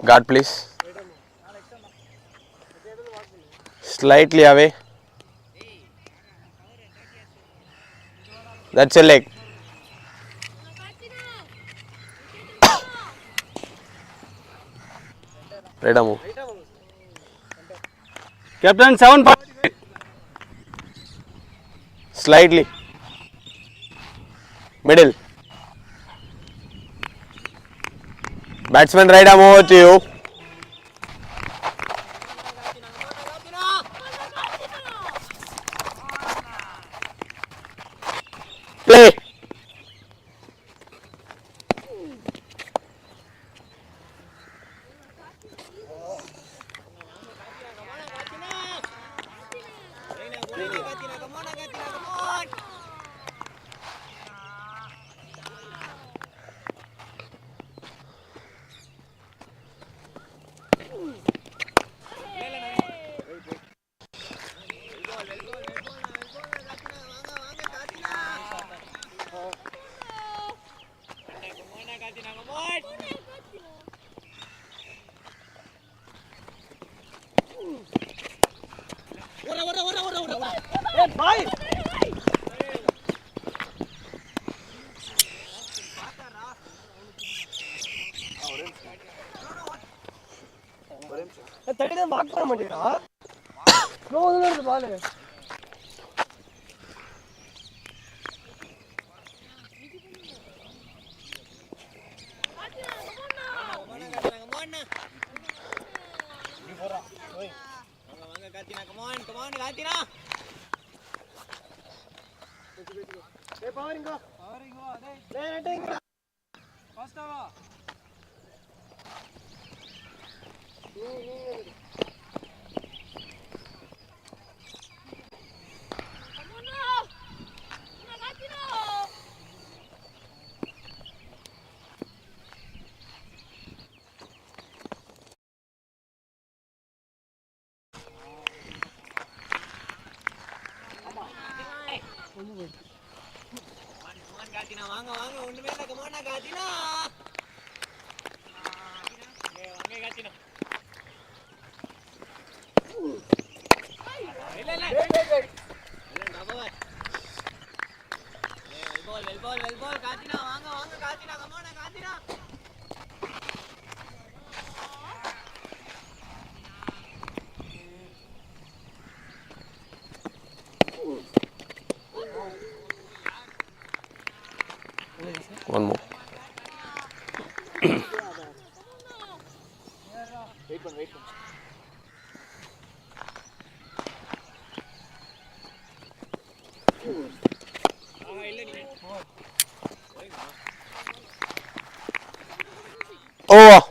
Guard, please. Slightly away. That's a leg. Right move. Captain 7. Slightly. Middle. Batsman right arm over to you. Play. One more. Over.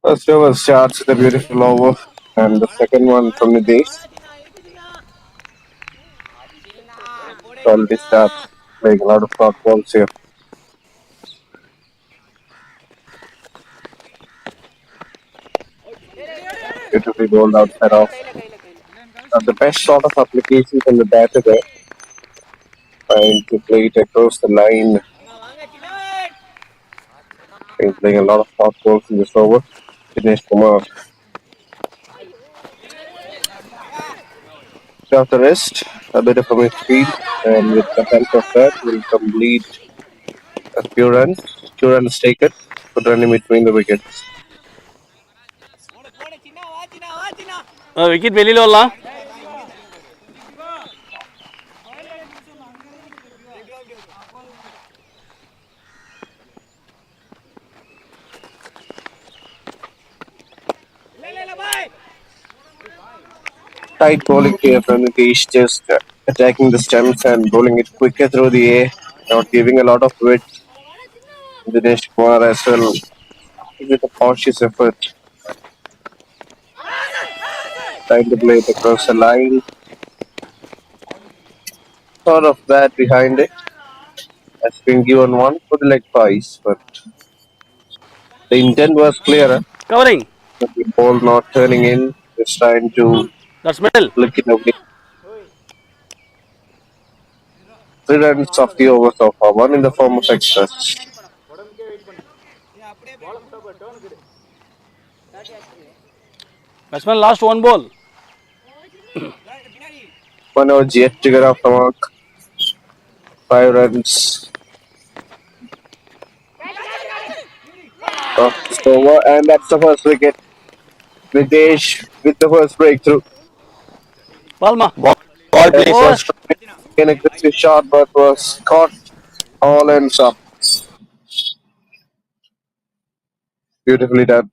First over starts with a beautiful over, and the second one from the base. Already start playing a lot of dot balls here. Beautifully bowled outside off. The best sort of application from the batter there, trying to play it across the line. He's playing a lot of hot balls in this over. Dinesh Kumar. After rest, a bit of a midfield, and with the help of that, will complete a few runs. 2 runs taken, put run in between the wickets. Wicket வெளியில் வரலாம். Tight bowling here from Nitish, just attacking the stumps and bowling it quicker through the air, not giving a lot of width. Dinesh Kumar as well, with a cautious effort, trying to play it across the line. Thought of that behind it. Has been given one for the leg pies, but the intent was clearer. Covering. But the ball not turning in, just trying to that's middle. flick it away. 3 runs of the over so far, one in the form of extras. Batsman last one ball. Manoj yet to get off the mark. 5 runs of this over, and that's the first wicket. Nitesh with the first breakthrough. பால்மா. Ball That please. was an aggressive shot, but was caught all ends up. Beautifully done.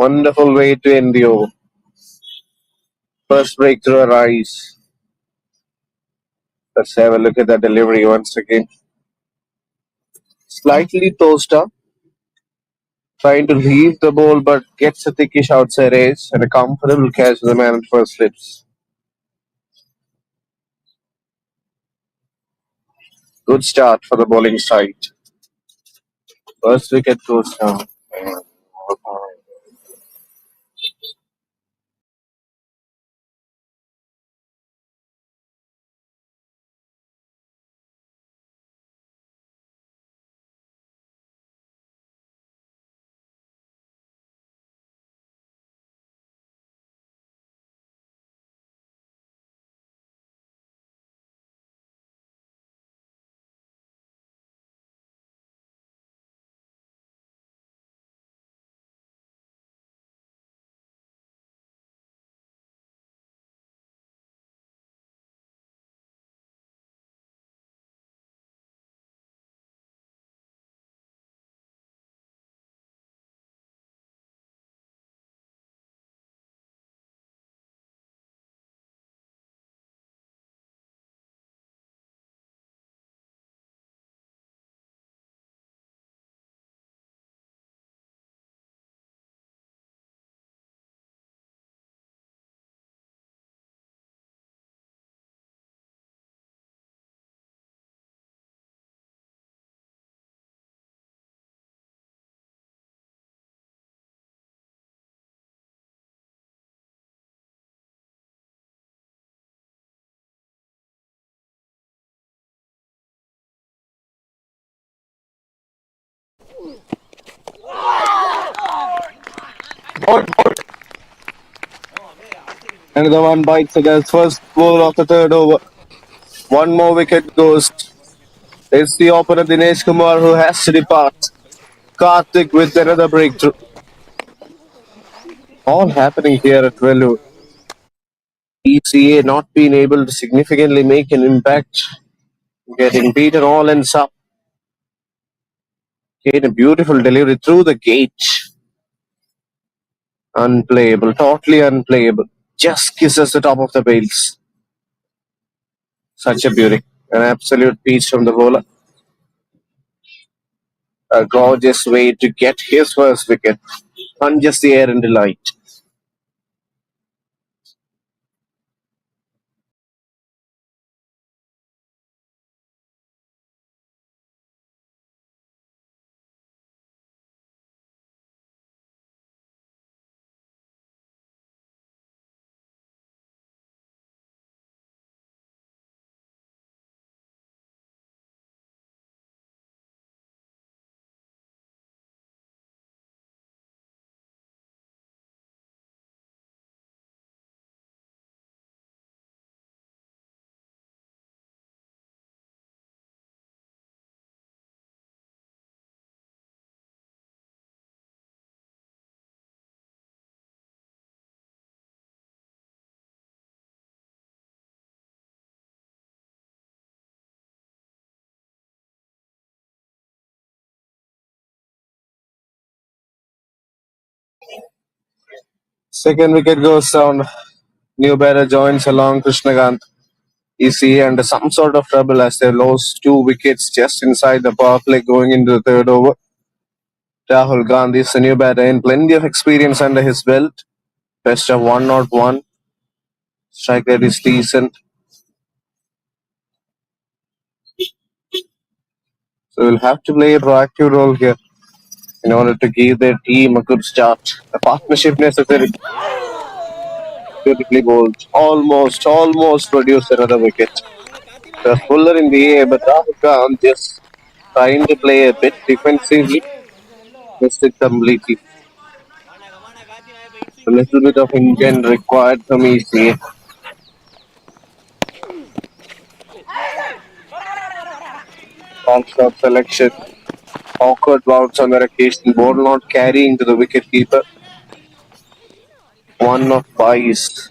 Wonderful way to end the over. First breakthrough arise. Let's have a look at that delivery once again. Slightly tossed up, trying to leave the ball, but gets a thickish outside edge and a comfortable catch with the man at first slips. Good start for the bowling side. First wicket goes down. Another one bites against first ball of the third over. One more wicket goes. It's the opener Dinesh Kumar who has to depart. Karthik with another breakthrough. All happening here at Vellore. ECA not being able to significantly make an impact. Getting beaten all ends up. Again, a beautiful delivery through the gate. Unplayable, totally unplayable. Just kisses the top of the bails. Such a beauty. An absolute piece from the bowler. A gorgeous way to get his first wicket. Punches the air in delight. Second wicket goes down. New batter joins along Krishnagant. Is he under some sort of trouble as they lost 2 wickets just inside the power play going into the third over? Rahul Gandhi is the new batter in plenty of experience under his belt. Best of 101. Strike rate is decent. So we'll have to play a proactive role here in order to give their team a good start. The partnership necessary. Beautifully bowled. Almost produced another wicket. The fuller in the air, but Rahul Gandhi just trying to play a bit defensively. Missed it completely. A little bit of engine required from ECA. Long shot selection. Awkward bounce on the occasion. Ball not carrying to the wicket keeper. One of pies.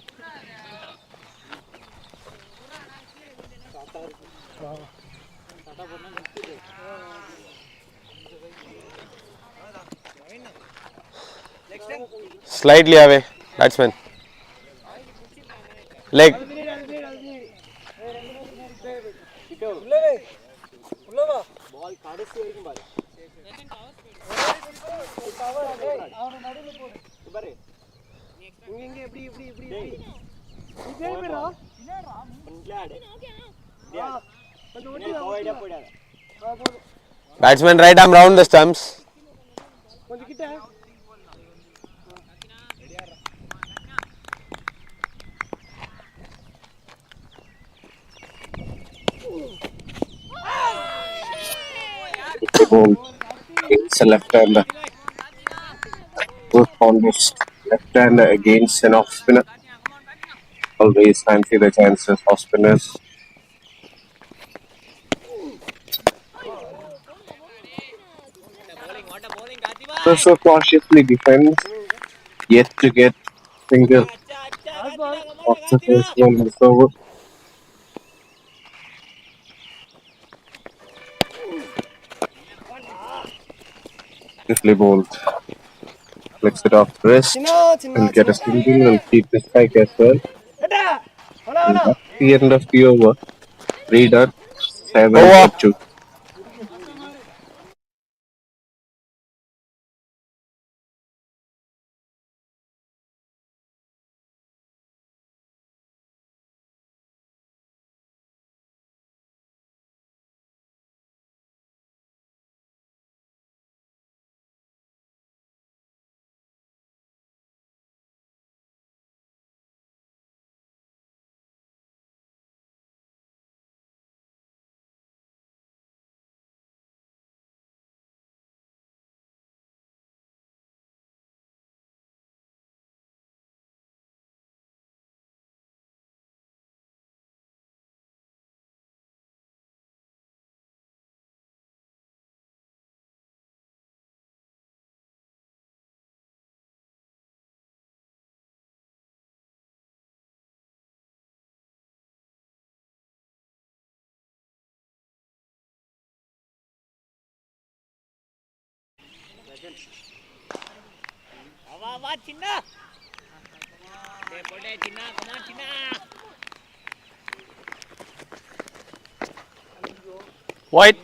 Slightly away. Batsman. Leg. Batsman right arm round the stumps. The ball. It's a left-hander. Good almost left-hander against an off-spinner. Always fancy the chances of spinners. So cautiously defends. Yet to get single of the first one this over. Beautifully bowled. Flicks it off wrist and get a single and keep the strike as well. And that's the end of the over. 3 done, 7 for Over. 2. White.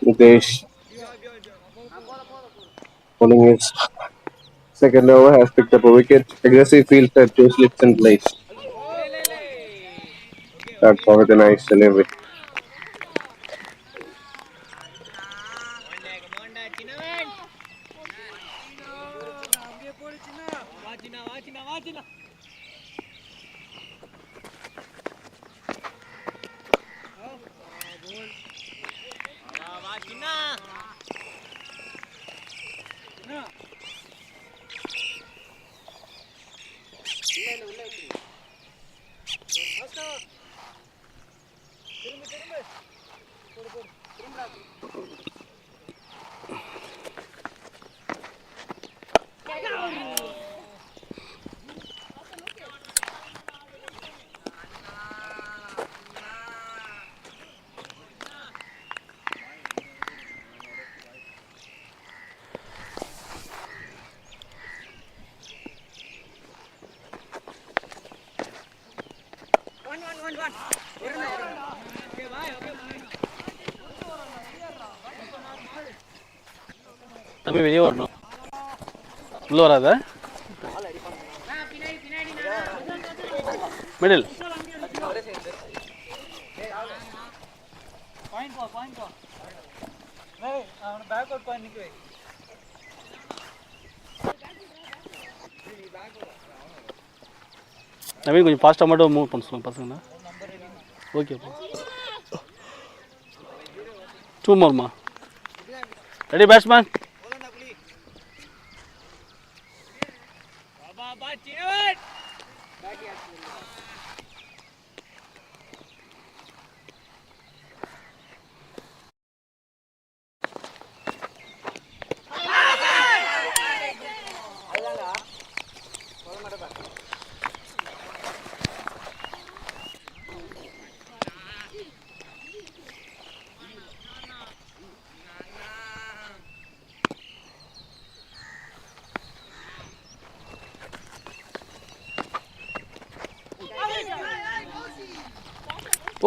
Mukesh bowling his second over has picked up a wicket. Aggressive field set 2 slips in place. That's all with a nice delivery. தம்பி வெளியே வரணும். உள்ள வராத. Middle. Naveen கொஞ்சம் ஃபாஸ்ட்டாக மட்டும் move பண்ண சொல்லுங்கள் பசங்கண்ணா. ஓகேப்பா. 2 மோர்மா. Ready batsman.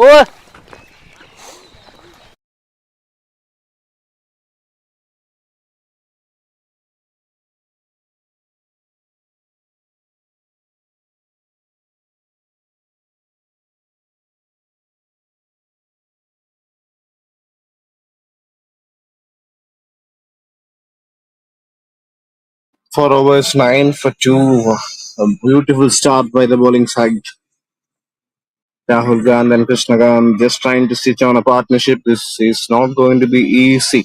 ஓ For overs 9 for 2. A beautiful start by the bowling side. Rahul Gandhi and Krishnagam just trying to stitch on a partnership. This is not going to be easy.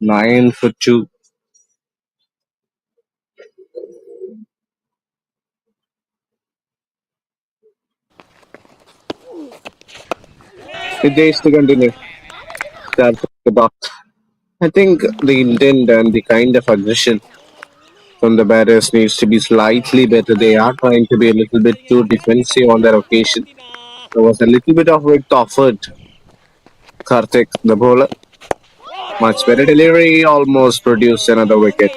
9 for 2. The days to continue. About. I think the intent and the kind of aggression from the batters needs to be slightly better. They are trying to be a little bit too defensive on that occasion. There was a little bit of width offered. Karthik, the bowler. Much better delivery, almost produced another wicket.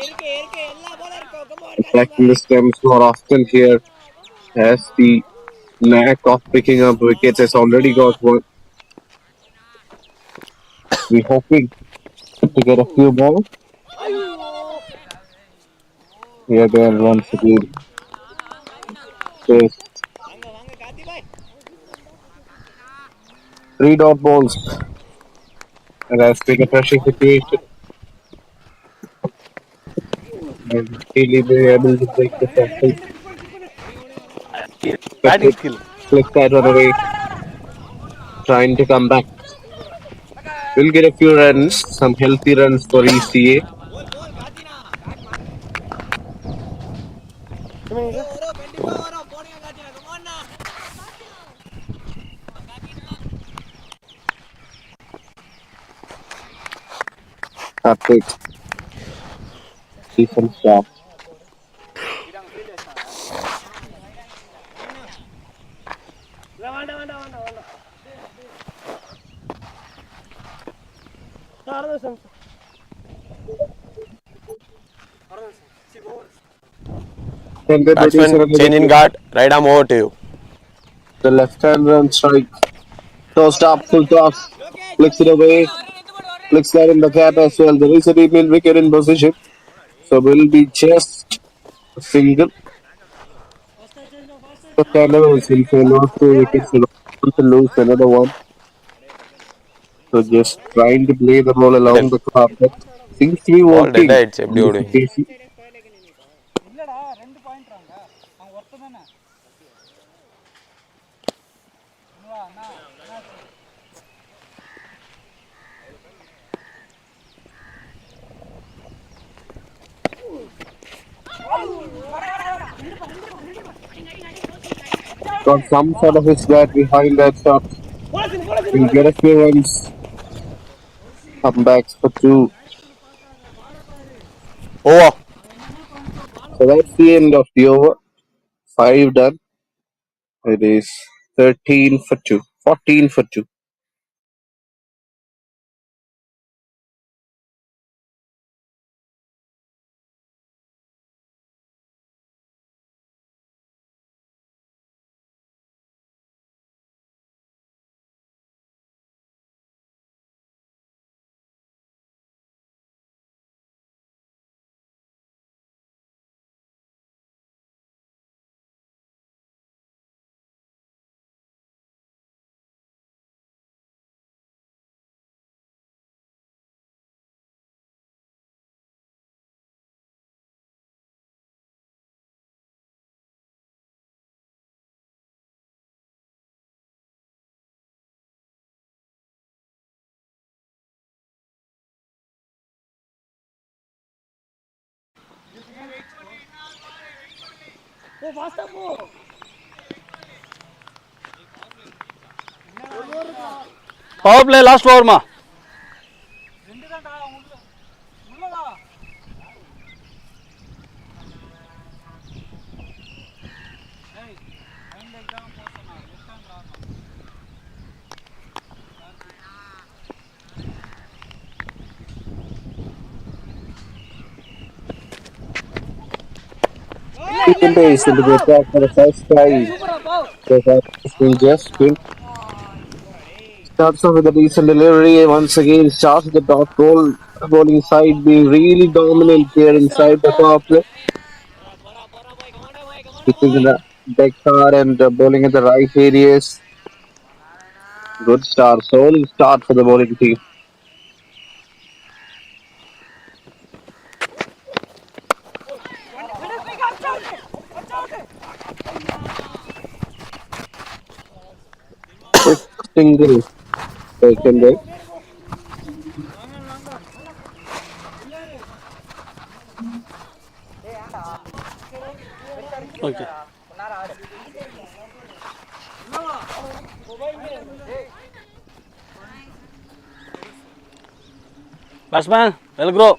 Attacking the stumps more often here as the knack of picking up wickets has already got one. We're hoping to get a few more. Here they are once again. Yes. 3 dot balls. And that's been a pressure situation. And really be able to break the cycle. Batting skill. Flick that one away. Trying to come back. We'll get a few runs, some healthy runs for ECA. Karthik. Decent start. And the Batsman changing guard. Right arm over to you. The left hand run strike. Tossed up, full toss. Flicks it away. Flicks that in the gap as well. There is a deep mid wicket in position. So will be just a single. The Canada will say not 2 wickets. Will want to lose another one. So just trying to play the ball along the carpet. Seems to be Ball working. dead ஆயிடுச்சு எப்படி ஓடுவீங்க? Got some sort of his bat behind that shot. Will get a few runs. Comebacks for two. Over. So that's the end of the over. Five done. It is 13 for two. 14 for two. Power play last over మా. Keeping pace into the attack for the first try. So that has been just good. Starts off with a decent delivery. Once again, starts with the dot ball. Bowling side being really dominant here inside the power play. Keeping the back card and bowling in the right areas. Good start. Solid start for the bowling team. Quick single taken there. Okay. Batsman well grow.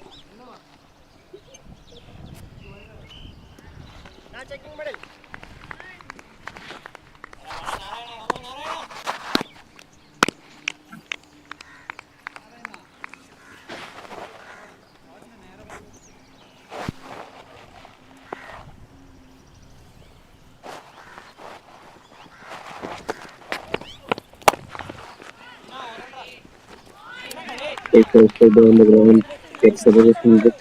Takes also down the ground. Gets the position good.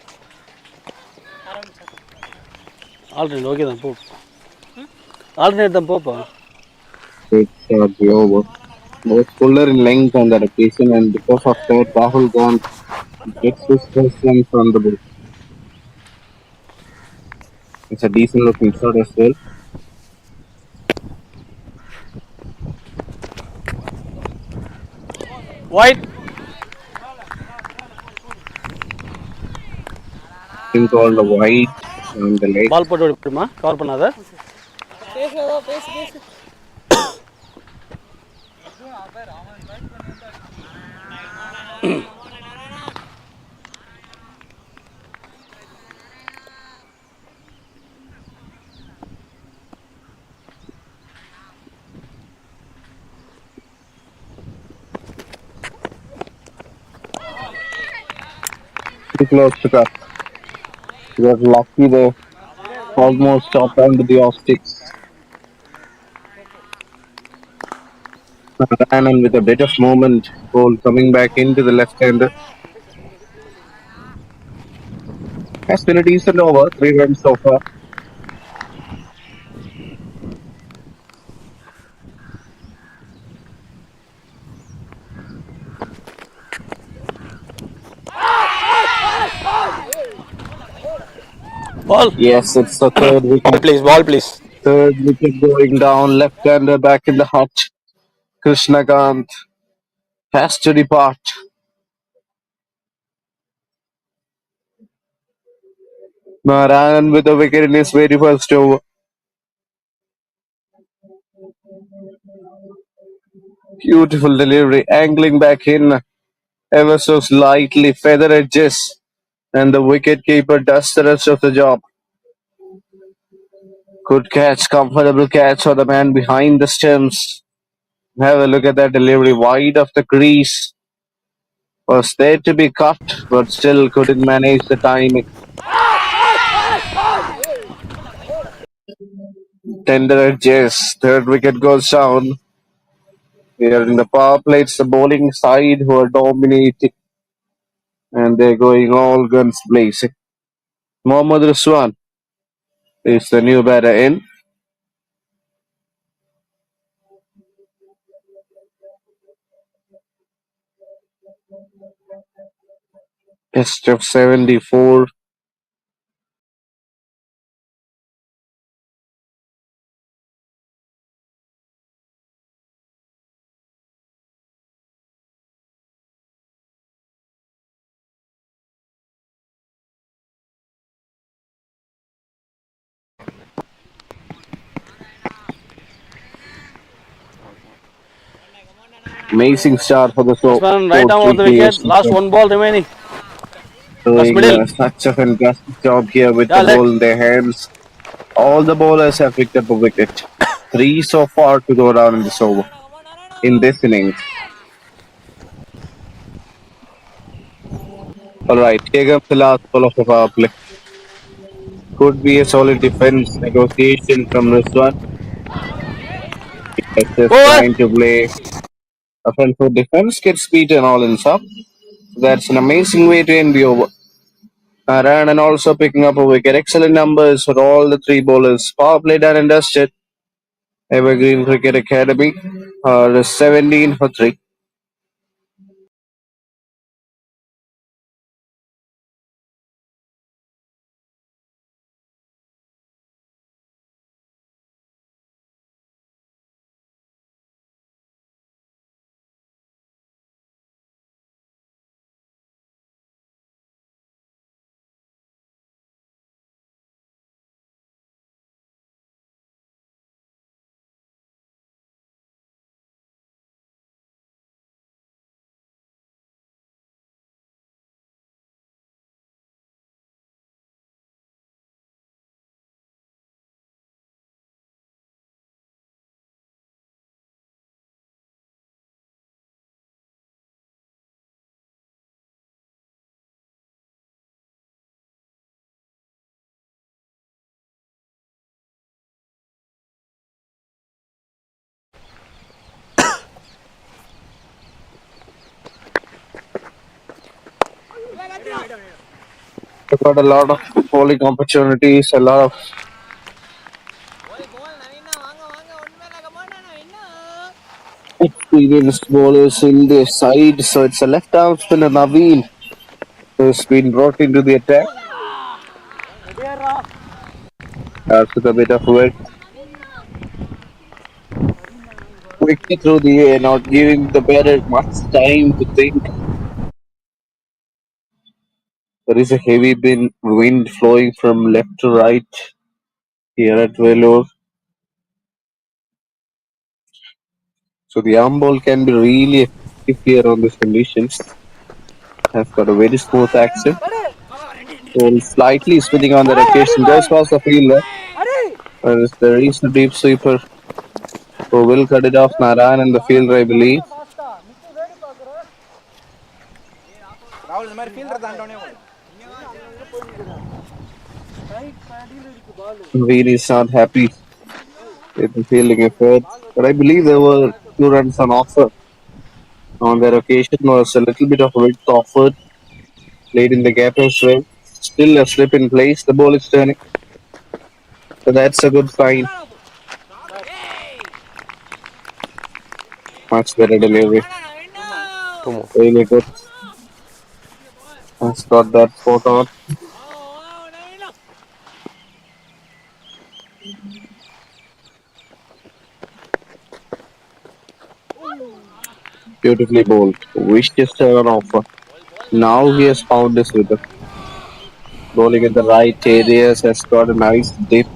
Already okay தான் போ. Alternate தான் போப்பா. Takes the over. Was fuller in length on that occasion, and because of that, Rahul Gandhi gets his first run from the ball. It's a decent looking shot as well. White. Being called a wide on the leg. பால் போட்டு விடுமா, cover பண்ணாத. Too close to cut. He got lucky there. Almost chopped under the off sticks. Ran in with a bit of movement. Ball coming back into the left hander. Has been a decent over. 3 runs so far. Ball. Yes, it's the third Ball wicket. please, ball please. Third wicket going down. Left hander back in the hut. Krishnakant has to depart. Ran with a wicket in his very first over. Beautiful delivery, angling back in. ever so slightly, feather edges, and the wicket keeper does the rest of the job. Good catch, comfortable catch for the man behind the stumps. Have a look at that delivery wide of the crease. Was there to be cut, but still couldn't manage the timing. Tender edges, third wicket goes down. Here in the power play, it's the bowling side who are dominating, and they're going all guns blazing. Mohammad Ruswan is the new batter in. Best of 74. Amazing start for the Batsman right arm of four-three the wicket. players. Last one ball remaining. That's Doing middle. such a fantastic job here with Yeah, the leg. ball in their hands. All the bowlers have picked up a wicket. Three so far to go down in this over, in this innings. Alright, here comes the last ball of the power play. Could be a solid defense negotiation from this one. It's just Over. trying to play a front foot defense, gets beaten all in sub. That's an amazing way to end the over. A run and also picking up a wicket. Excellent numbers for all the three bowlers. Power play done and dusted. Evergreen Cricket Academy are 17 for 3. They've got a lot of bowling opportunities, a lot of experienced bowlers in their side. So it's a left arm spinner Naveen who's been brought into the attack. With a bit of work. Quickly through the air, not giving the batter much time to think. There is a heavy wind flowing from left to right here at Vellore. So the arm ball can be really effective here on these conditions. Has got a very smooth action. So slightly spinning on that occasion. Goes past the fielder. There is a deep sweeper who will cut it off. Naran and the fielder, I believe. Veer is not happy with the fielding effort. But I believe there were 2 runs on offer. On that occasion was a little bit of width offered. Late in the gap as well. Still a slip in place. The ball is turning. So that's a good sign. Much better delivery. Two more. Really good. Has got that spot on. Beautifully bowled. Winchester on offer. Now he has found his rhythm. Bowling in the right areas has got a nice dip.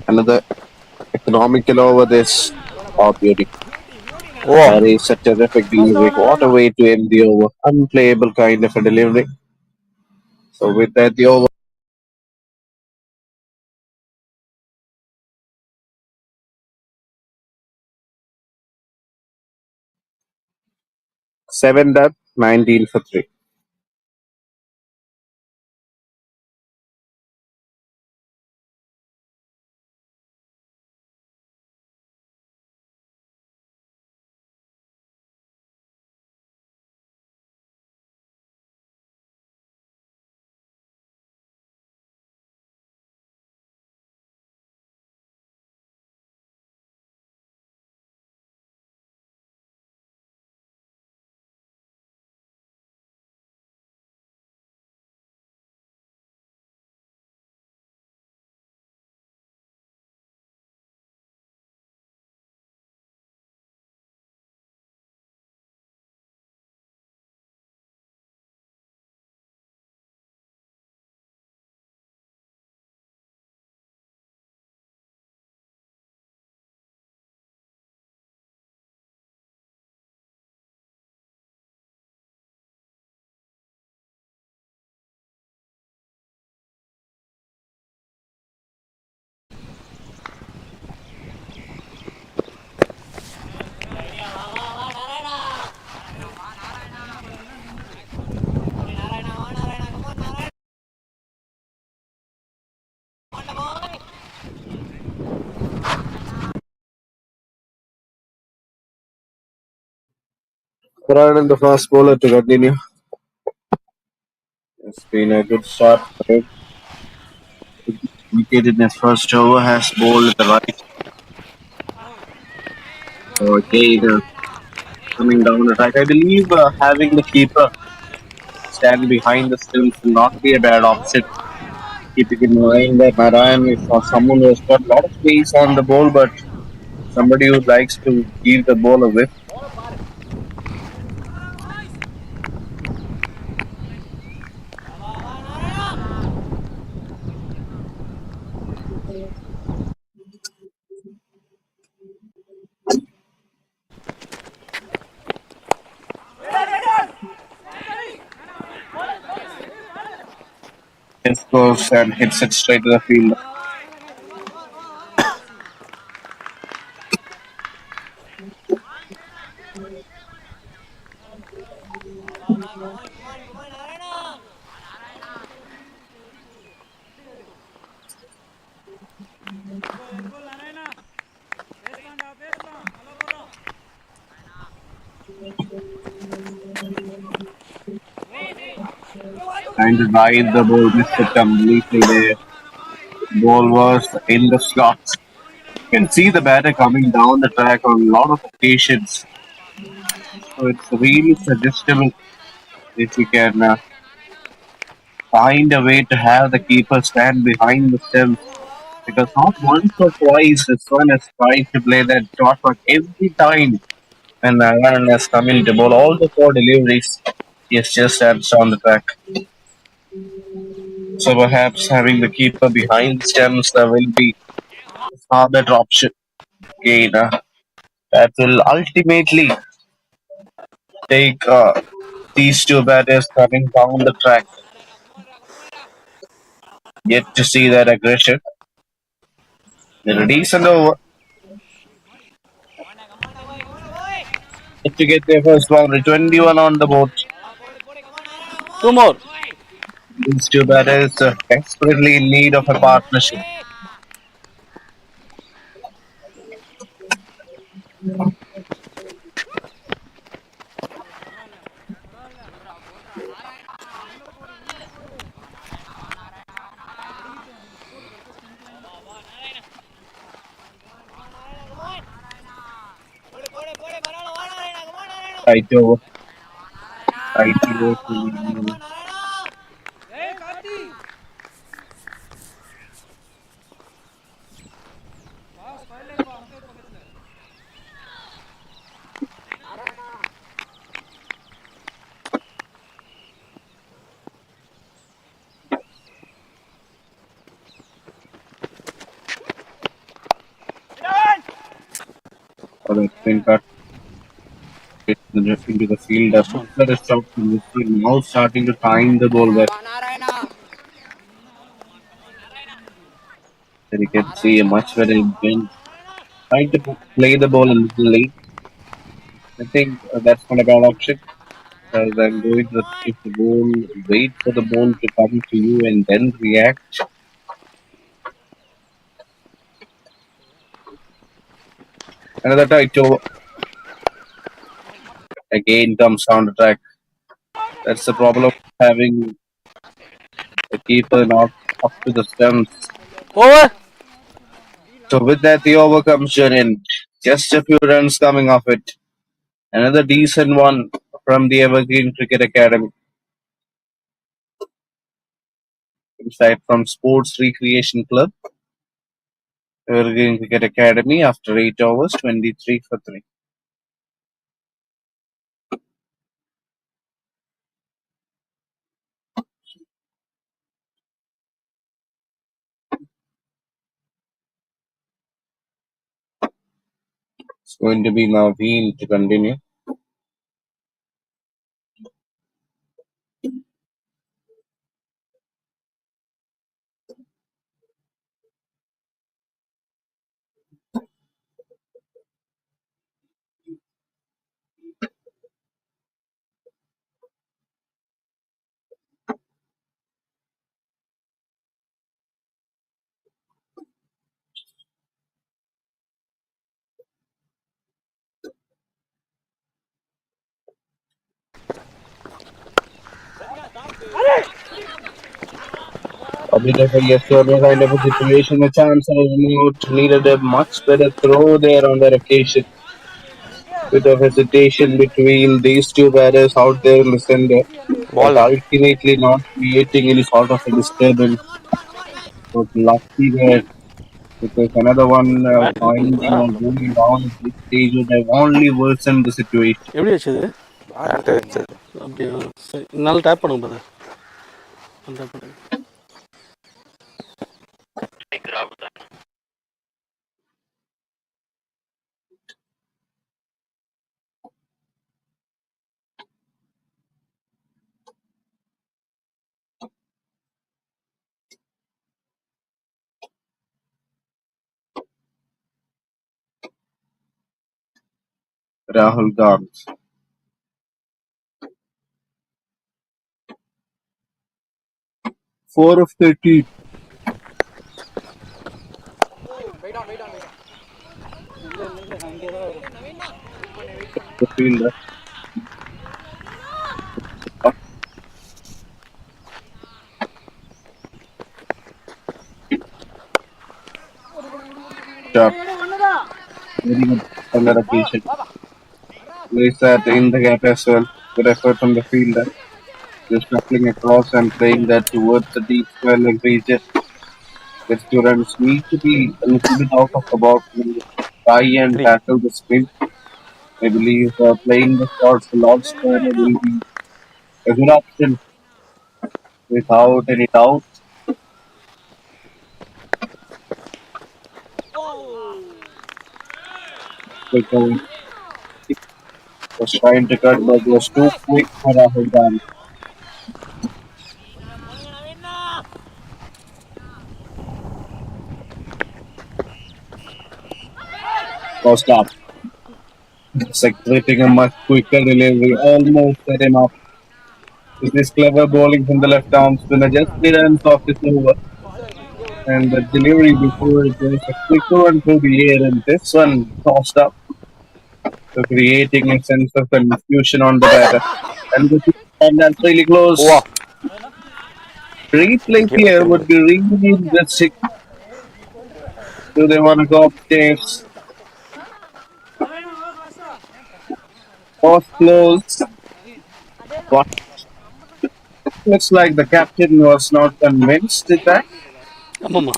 Another economical over this. Oh, beauty. Oh, That is a terrific delivery. What a way to end the over. Unplayable kind of a delivery. So with that, the over 7 done, 19 for 3. Brian the fast bowler to continue. It's been a good start for him. Wicket in his first over has bowled the right. So again, coming down the track. I believe having the keeper stand behind the stills will not be a bad option. Keeping in mind that Narayan is someone who has got a lot of pace on the ball, but somebody who likes to give the ball a whiff. Just goes and hits it straight to the field. Trying to ride the ball, missed it completely there. Ball was in the slots. You can see the batter coming down the track on a lot of occasions. So it's really suggestible if you can find a way to have the keeper stand behind the stumps. Because not once or twice this one has tried to play that shot, but every time when Narayan has come in to bowl all the four deliveries, he has just stands on the track. So perhaps having the keeper behind the stumps will be a far better option. Again, that will ultimately take these two batters coming down the track. Yet to see that aggression. A decent over. Yet to get their first boundary. 21 on the board. two more. These two batters desperately in need of a partnership. Right over. Right over to for the spin cut. into the fielder. Just one. That is shot from the field. Now starting to time the ball well. Then you can see a much better intent. Trying to play the ball a little late. I think that's not a bad option. Rather than going to if the ball, wait for the ball to come to you and then react. Another tight over. Again comes counter attack. That's the problem of having a keeper not up to the stumps. Over. So with that, the over comes to an end. Just a few runs coming off it. Another decent one from the Evergreen Cricket Academy. In fact, from Sports Recreation Club, Evergreen Cricket Academy after 8 overs, 23 for 3. It's going to be Naveen to continue. A bit of a yes or no kind of a situation. A chance of remote needed a much better throw there on that occasion. Bit of hesitation between these two batters out there in the center, but Ball. ultimately not creating any sort of a disturbance. So lucky there because another one Bat finding இருக்குங்களா? or going down at this stage would have only worsened the situation. எப்படி வச்சது? Bat வச்சது. அப்படியா? சரி. நல்லா tape பண்ணுங்க brother. நல்லா tap பண்ணுங்க. Rahul Gandhi. 4 of 13. The fielder. Sharp. Very good on that occasion. Plays that in the gap as well. Good effort from the fielder. Just shuffling across and playing that towards the deep square leg region. The students need to be a little bit out of the box when they try and 3. tackle the spin. I believe playing the shots a lot square will be a good option without any doubt. Because it was trying to cut, but was too quick for Rahul Gandhi. Crossed up. It's like creating a much quicker delivery. Almost set him up. With this clever bowling from the left arm spinner, just 3 runs off this over. And the delivery before it was a quicker one through the air, and this one tossed up. So creating a sense of confusion on the batter. And that's really Wow. close. Replay Give here him. would be really interesting. Do they want to go upstairs? Or close? But looks like the captain was not convinced with that. ஆமாம்மா.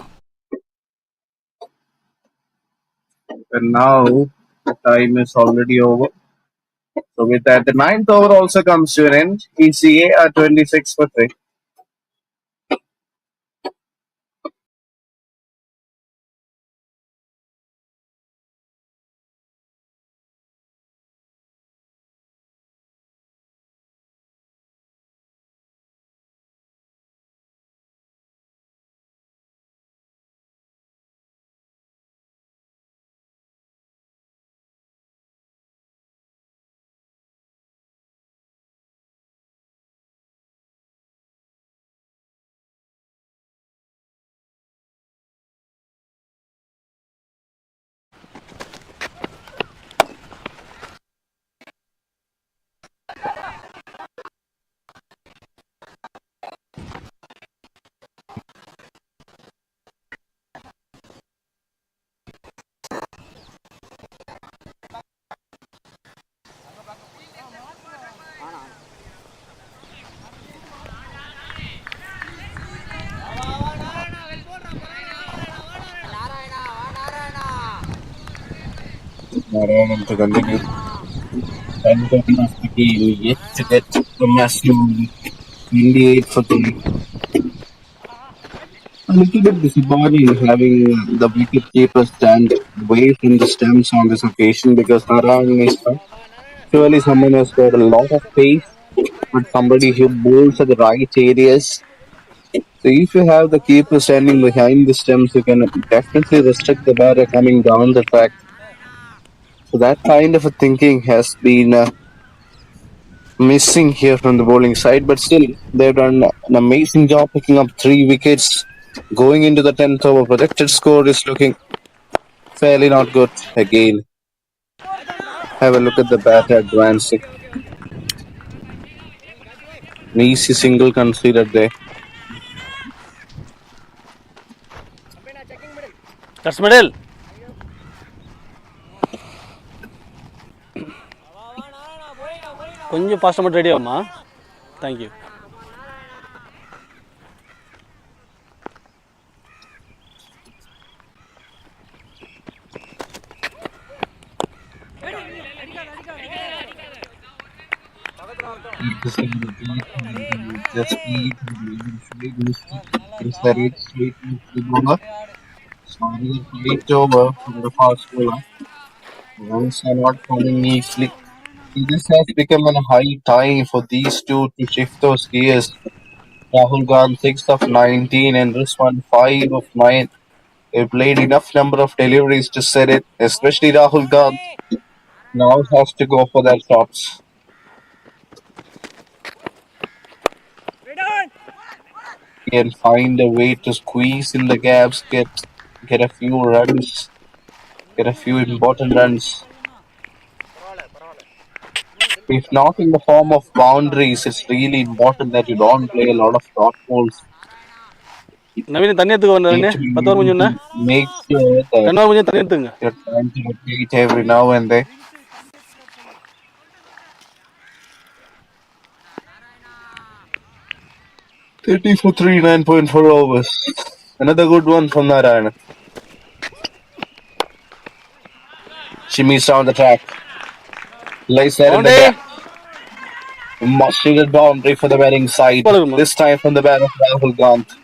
And now the time is already over. So with that, the ninth over also comes to an end. ECA are 26 for 3. Narayan to continue. 10th over of the game, yet to get the massive 28 for 3. A little bit disappointing having the wicket keeper stand away from the stumps on this occasion because Narayan is surely someone who's got a lot of pace, but somebody who bowls at the right areas. So if you have the keeper standing behind the stumps, you can definitely restrict the batter coming down the track. So that kind of a thinking has been missing here from the bowling side, but still they've done an amazing job picking up 3 wickets. Going into the 10th over, projected score is looking fairly not good again. Have a look at the batter advancing. An easy single considered there. That's middle. கொஞ்சம் ஃபாஸ்ட்டாக மட்டும் ready ஆகுமா? Thank you. Just need is the rate straight to the bowler. So late over from the fast bowler. Runs are not coming easily. This has become a high time for these two to shift those gears. Rahul Gandhi 6 of 19 and Rizwan 5 of 9. They played enough number of deliveries to set it, especially Rahul Gandhi. Now has to go for their shots and find a way to squeeze in the gaps, get a few runs, get a few important runs. If not in the form of boundaries, it's really important that you don't play a lot of dot balls. Naveen தண்ணி எடுத்துக்க வந்த Need Naveen to be 10 over able முடிஞ்சோண்ணே to make sure that 10 over முடிஞ்சு தண்ணி எடுத்துங்க. you're trying to rotate every now and then. 30 for 3, 9.4 overs. Another good one from Narayana. Shimmies down the track. Lays there in the boundary. gap. Must-needed boundary for the batting side. This time from the bat of Rahul Gandhi.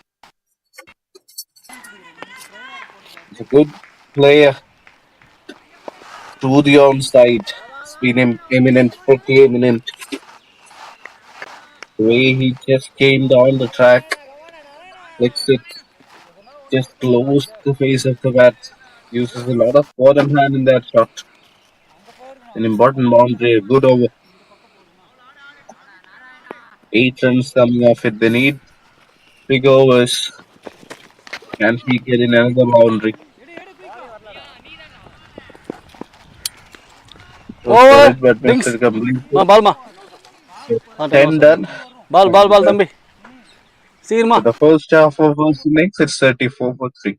It's a good player to the onside. It's been eminent, pretty eminent. The way he just came down the track, flicks it, just closed the face of the bat. Uses a lot of bottom hand in that shot. An important boundary, a good over. 8 runs coming off it. They need big overs. Can he get in another boundary? Goes for over it, but missed drinks. it completely. பால்மா. So, 10 10 over done. Ball ball And ball தம்பி சீக்கிரமா. for the first half of first innings, it's 34 for 3.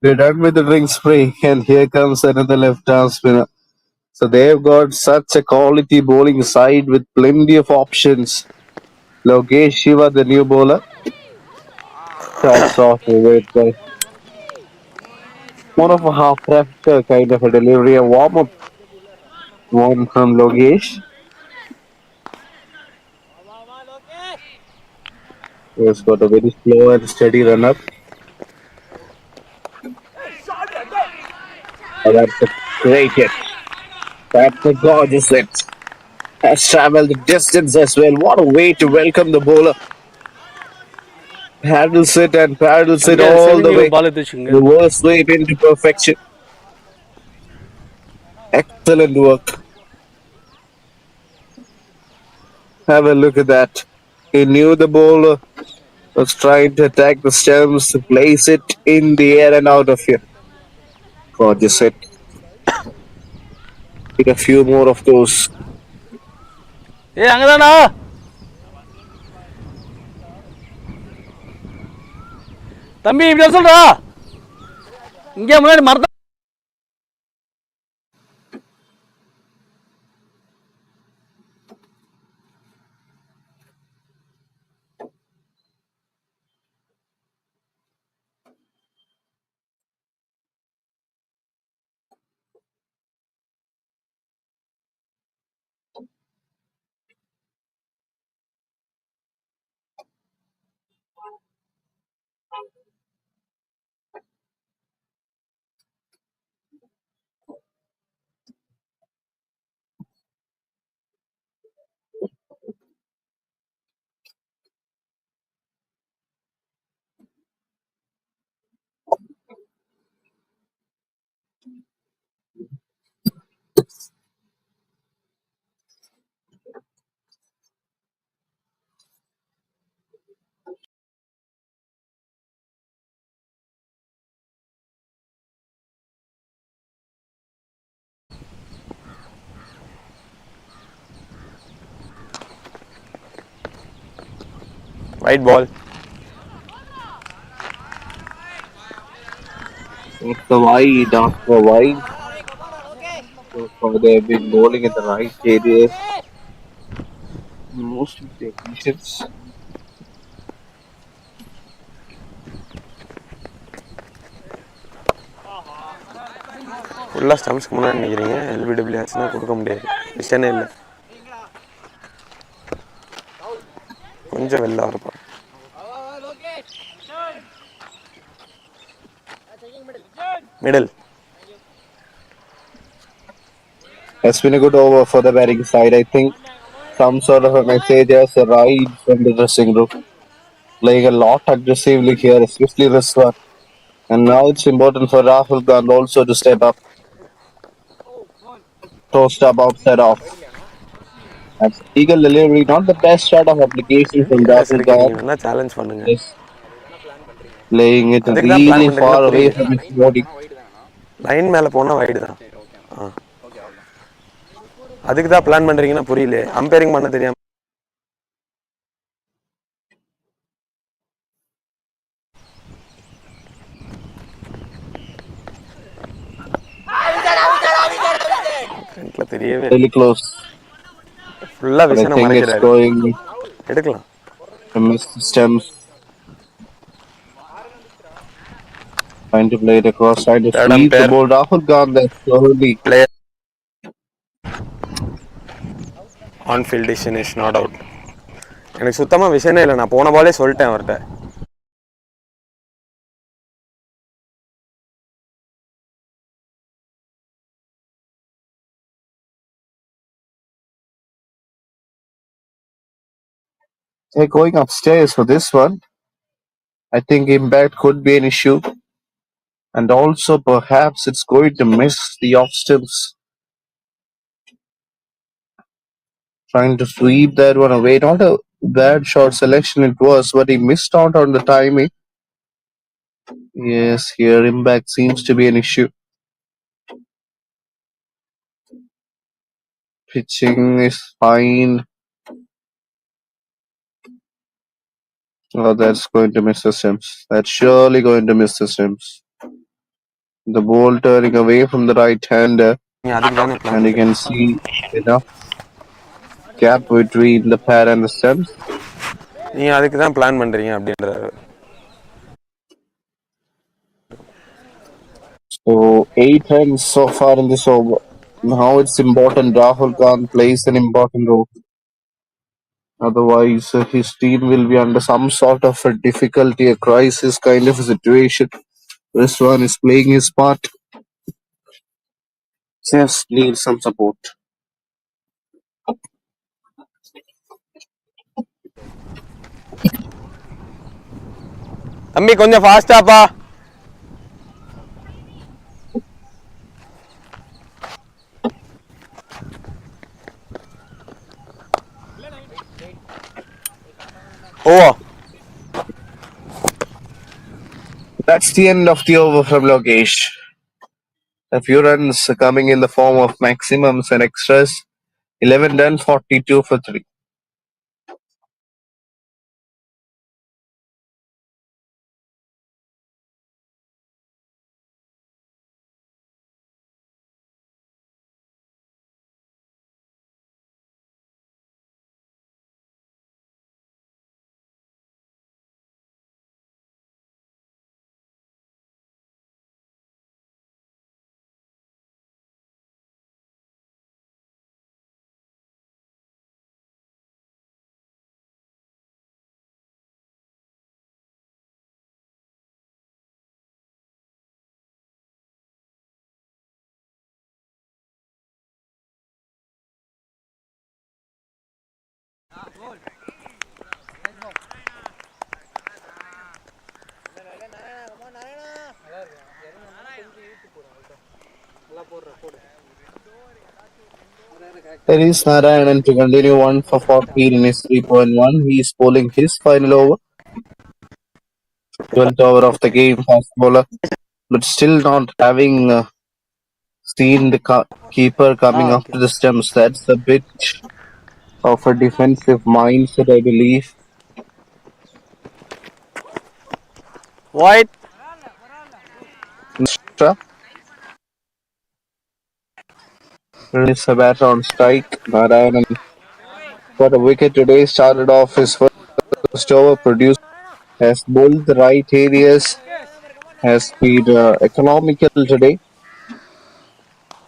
They're done with the ring spray, and here comes another left-arm spinner. So they've got such a quality bowling side with plenty of options. Logesh Shiva, the new bowler, starts off with more of a half-left kind of a delivery, a warm-up one from Logesh. He's got a very slow and steady run-up. And that's a great hit. That's a gorgeous hit. Has travelled the distance as well. What a way to welcome the bowler. Paddles it and paddles it தம்பி அது all the seven way. பால் எடுத்து வச்சுங்க இருக்கு Reverse sweep into perfection. Excellent work. Have a look at that. He knew the bowler was trying to attack the stumps to place it in the air and out of here. Gorgeous hit. Hit a few more of those. ஏய் அங்கதானா தம்பி இப்படி சொல்றா இங்கே முன்னாடி மரத்த White ball. After wide, after wide. So far they've been bowling at the right areas. Most of the occasions. ஃபுல்லாக ஸ்டம்ப்ஸ்க்கு முன்னாடி நிற்கிறீங்க. எல்பிடபிள்யூ ஆச்சுன்னா கொடுக்க முடியாது. விஷயமே இல்லை. கொஞ்சம் வெளில வரப்போம். Middle. Has been a good over for the batting side. I think some sort of a message as a ride from the dressing room. Playing a lot aggressively here, especially this one. And now it's important for Rahul Gandhi also to step up. Toast up outside off. That's eagle delivery, not the best shot of application from ஏன் Rahul சிரிக்கிறீங்க? Gandhi. வேணால் challenge பண்ணுங்க. Just laying it அதுக்கு தான் plan really far பண்ணுறீங்கன்னா away புரியல. from his body. Line மேலே போனால் வைடு தான். அதுக்கு தான் பிளான் பண்ணுறீங்கன்னா புரியல. அம்பேரிங் பண்ண தெரியாமல் ஃப்ரண்ட்டில் தெரியவே Really close. ஃபுல்லாக But I விஷனை think it's மறைக்கிறாரு. going எடுக்கலாம். to miss the stems. Trying to play it across, trying to third sweep the ampere ball. Rahul Gandhi slowly. Player on field decision is not out. எனக்கு சுத்தமாக விஷயமே இல்லை. நான் போன பாலே சொல்லிட்டேன் அவர்கிட்ட. They're going upstairs for this one. I think impact could be an issue. And also perhaps it's going to miss the off stumps. Trying to sweep that one away. Not a bad shot selection it was, but he missed out on the timing. Yes, here impact seems to be an issue. Pitching is fine. Oh, that's going to miss the Sims. That's surely going to miss the Sims. The ball turning away from the right hander, நீ அதுக்கு தானே plan and you can பண்ணுறீங்க? see enough gap between the pad and the stumps. நீ அதுக்கு தான் plan பண்ணுறீங்க அப்படின்றாரு. So 8 runs so far in this over. Now it's important Rahul Khan plays an important role. Otherwise, his team will be under some sort of a difficulty, a crisis kind of a situation. This one is playing his part. Just needs some support. தம்பி கொஞ்சம் ஃபாஸ்ட்டாப்பா. ஓ, That's the end of the over from Lokesh. A few runs coming in the form of maximums and extras. 11 done, 42 for 3. There is Narayanan to continue 1 for 14 in his 3.1. He is bowling his final over. 12th over of the game, fast bowler, but still not having seen the keeper coming up okay. to the stumps. That's a bit of a defensive mindset, I believe. White. Release a batter on strike. Narayanan got a wicket today. Started off his first over, produced, has bowled the right areas, has been economical today.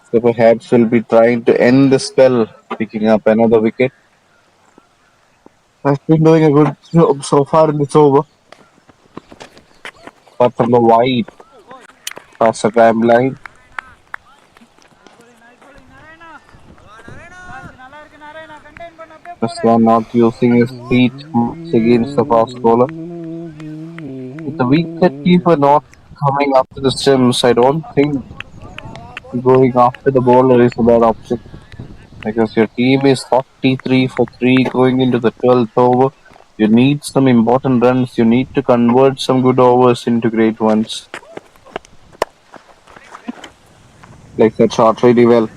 So perhaps will be trying to end the spell, picking up another wicket. Has been doing a good job so far in this over. But from the wide past the timeline, this one not using his feet much against the fast bowler. With the wicket keeper not coming up to the stumps, I don't think going after the bowler is a bad option. Because your team is 43 for 3 going into the 12th over. You need some important runs. You need to convert some good overs into great ones. Like that shot really well.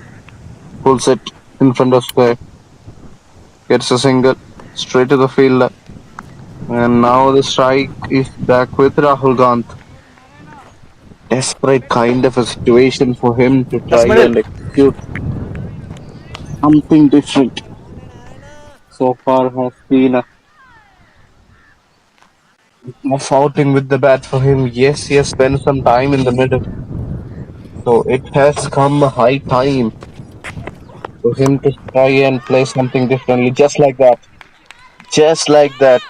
Pulls it in front of square. Gets a single straight to the fielder. And now the strike is back with Rahul Gandhi. Desperate kind of a situation for him to try Last minute. and execute something different. So far has been a tough outing with the bat for him. Yes, he has spent some time in the middle. So it has come a high time for him to try and play something differently. Just like that. Just like that.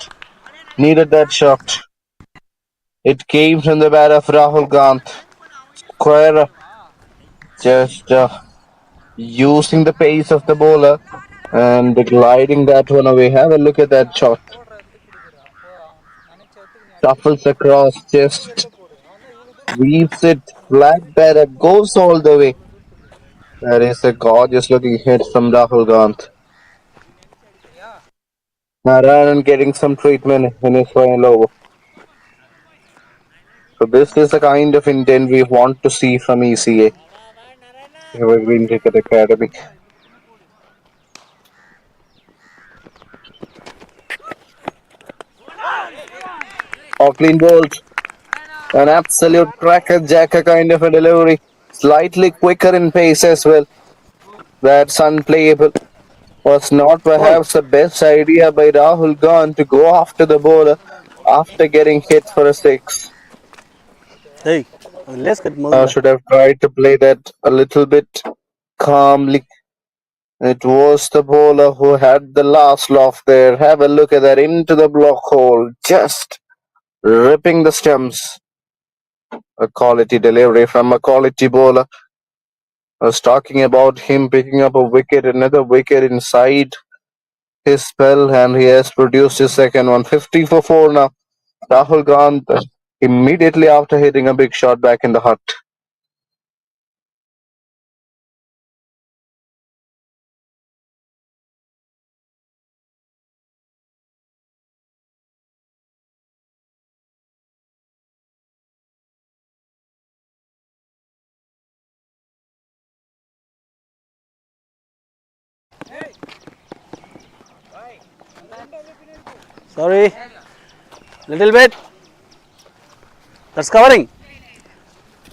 Needed that shot. It came from the bat of Rahul Gandhi. Square, just using the pace of the bowler and gliding that one away. Have a look at that shot. Shuffles across, just weaves it, flat batter, goes all the way. That is a gorgeous looking hit from Rahul Gandhi. Narayan getting some treatment in his final over. So this is the kind of intent we want to see from ECA, Evergreen Cricket Academy. Clean bowled. An absolute cracker-jacker kind of a delivery. Slightly quicker in pace as well. That's unplayable. Was not Ball. perhaps the best idea by Rahul Gandhi to go after the bowler after getting hit for a six. Hey, let's get முதல்ல. Should have tried to play that a little bit calmly. It was the bowler who had the last laugh there. Have a look at that into the block hole. Just ripping the stumps. A quality delivery from a quality bowler. I was talking about him picking up a wicket, another wicket inside his spell, and he has produced his second one. 50 for 4 now. Rahul Gandhi immediately after hitting a big shot back in the hut. Sorry. Little bit. That's covering.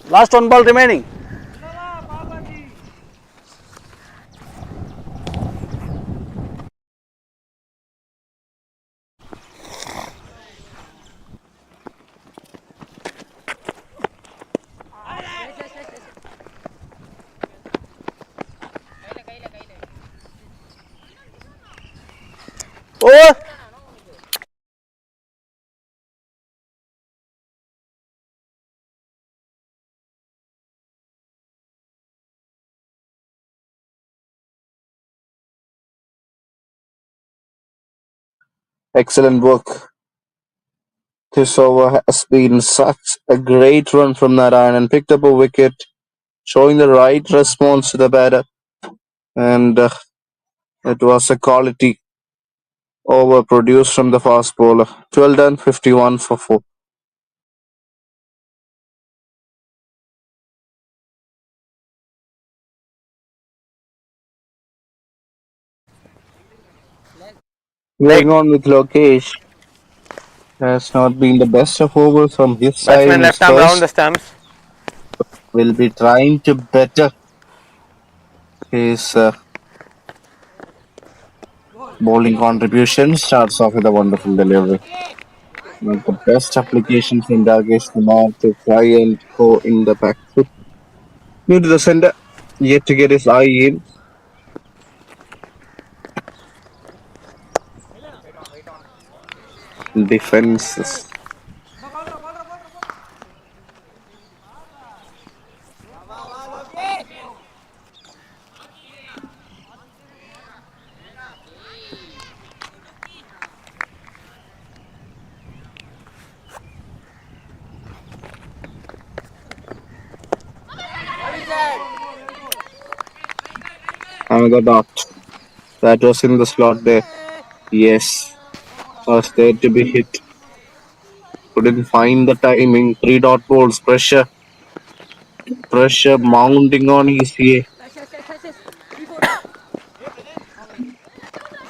Last one ball remaining. Over. Excellent work. This over has been such a great run from Narayan and picked up a wicket, showing the right response to the batter. And it was a quality over produced from the fast bowler. 12 done, 51 for 4. Leg. Going on with Lokesh, has not been the best of overs from his side Batsman in his left arm round first. the stumps. Will be trying to better his bowling contribution. Starts off with a wonderful delivery. Not the best application from Dagesh Kumar to try and go in the back foot. New to the center, yet to get his eye in. Defenses. Another dot. That was in the slot there. Yes, was there to be hit. Couldn't find the timing. Three dot balls. Pressure mounting on ECA.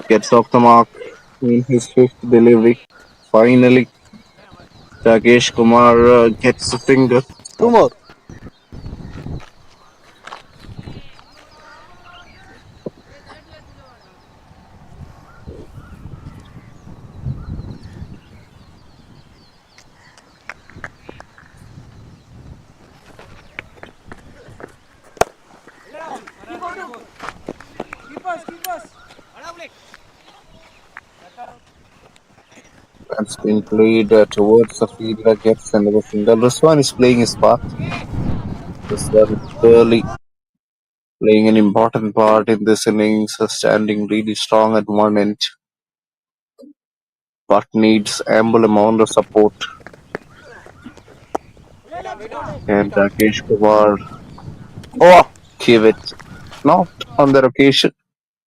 Gets off the mark in his fifth delivery. Finally, Dagesh Kumar gets the finger. Two more. That's been played towards the fielder. Gets another finger. Ruswan is playing his part. Ruswan is clearly playing an important part in this innings, standing really strong at one end, but needs ample amount of support. And Rakesh Kumar Over. give it not on that occasion.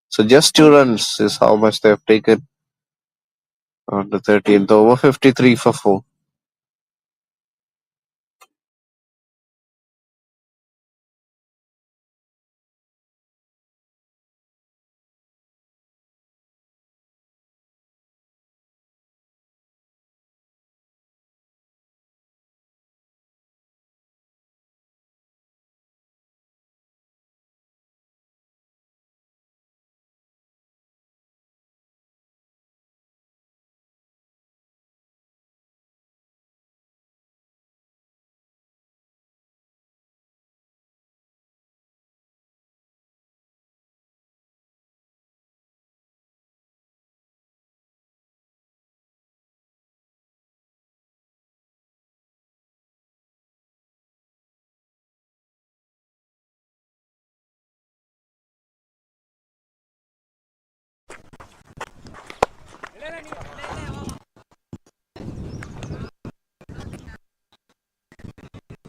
So just 2 runs is how much they have taken on the 13th over, 53 for 4.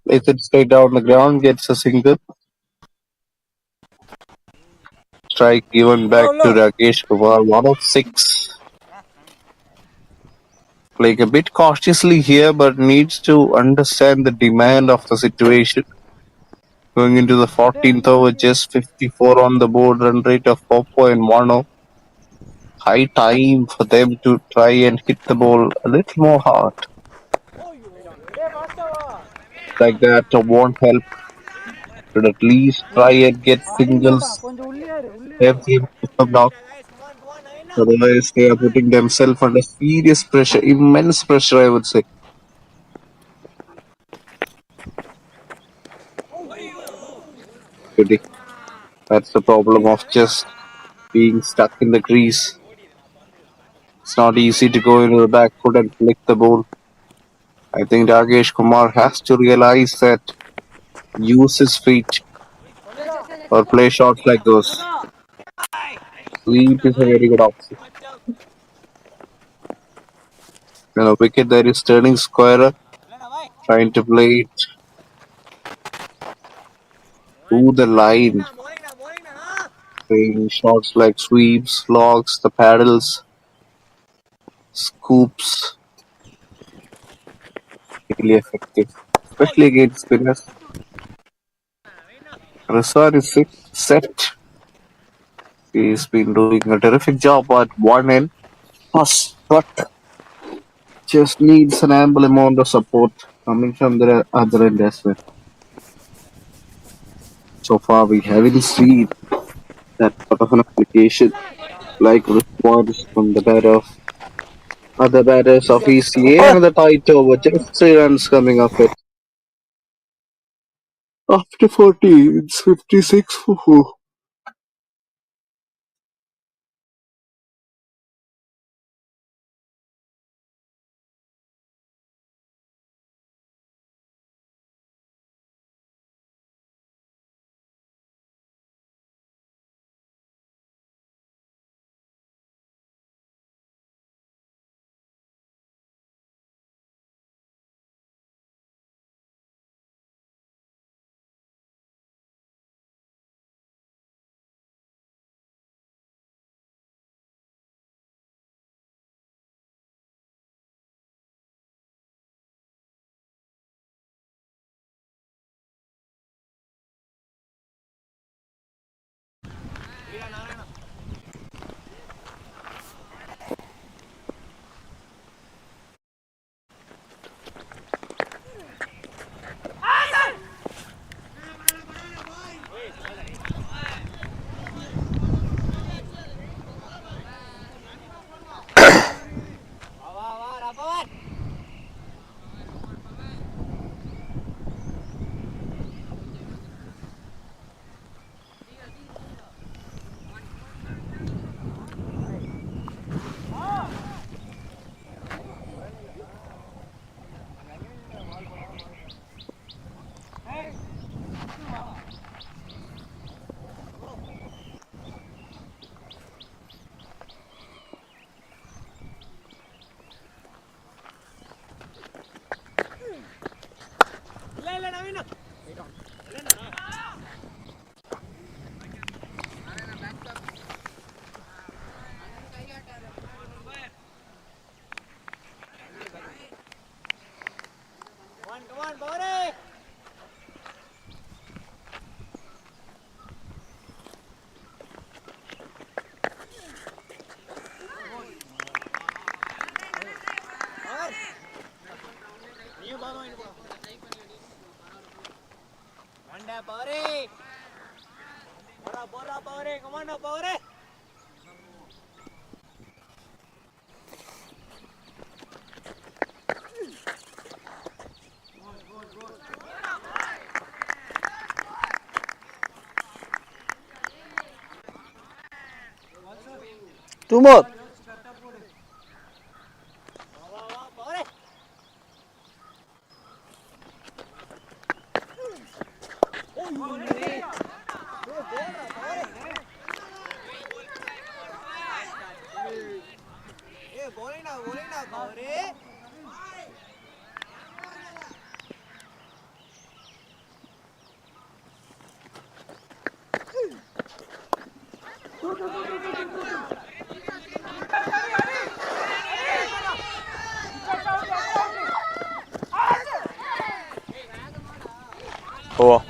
Plays it straight down the ground, gets a single. Strike given back to Rakesh Kumar. 106. Playing a bit cautiously here, but needs to understand the demand of the situation. Going into the 14th over, just 54 on the board, run rate of 4.10. High time for them to try and hit the ball a little more hard. Like that won't help. Should at least try and get singles. Have him to come down. Otherwise, they are putting themselves under serious pressure, immense pressure, I would say. Really. That's the problem of just being stuck in the crease. It's not easy to go into the back foot and flick the ball. I think Rakesh Kumar has to realize that use his feet or play shots like those. Sweep is a very good option. Wicket there is turning squarer, trying to play it to the line. Playing shots like sweeps, logs, the paddles, scoops. Really effective, especially against spinners. Rasar is set. He's been doing a terrific job at one end. Plus, but just needs an ample amount of support coming from the other end as well. So far, we haven't seen that sort of an application like response from the other batters of ECA. Another tight over, just 3 runs coming off it. After 40, it's 56 for 4. Two more. Over.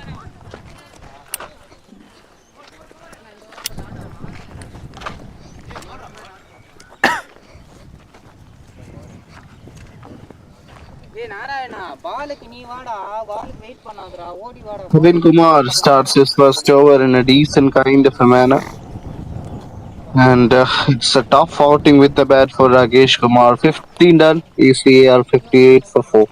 Kevin Kumar starts his first over in a decent kind of a manner. And it's a tough outing with the bat for Rakesh Kumar. 15 done, ECAR 58 for 4.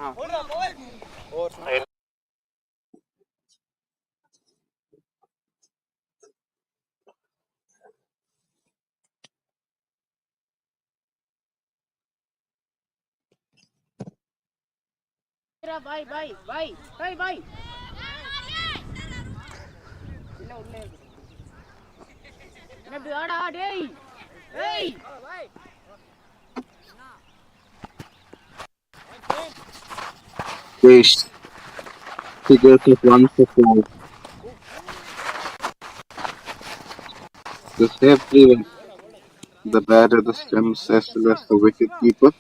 Rakesh figures of 1 for 4. This everyone, the batter, the stumps, as well as the wicket keeper.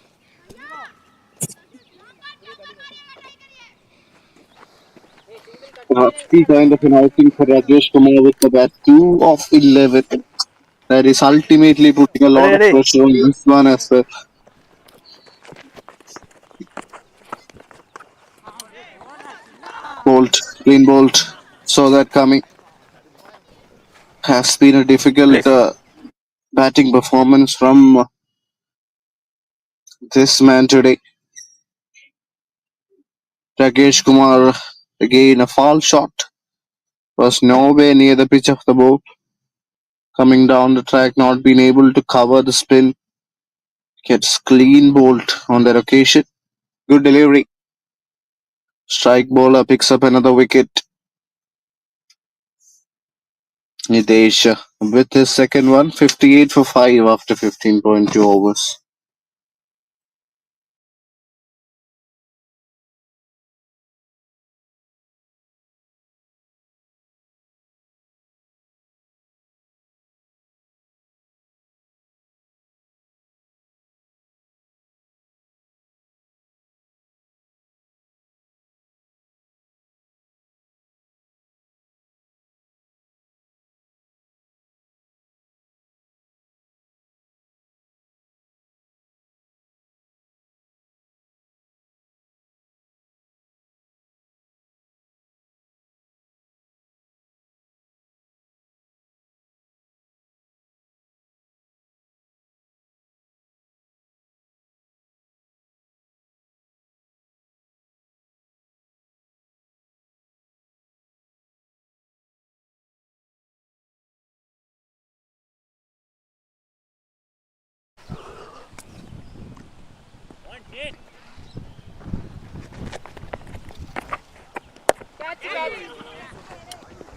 Still kind of an outing for Rakesh Kumar with the bat 2 of 11. That is ultimately putting a lot of Ready. pressure on this one as well. Bolt, Green Bolt, saw that coming. Has been a difficult Please. batting performance from this man today. Rakesh Kumar, again a foul shot, was nowhere near the pitch of the ball. Coming down the track, not being able to cover the spin. Gets clean bowled on that occasion. Good delivery. Strike bowler picks up another wicket. Nitesh with his second one, 58 for 5 after 15.2 overs.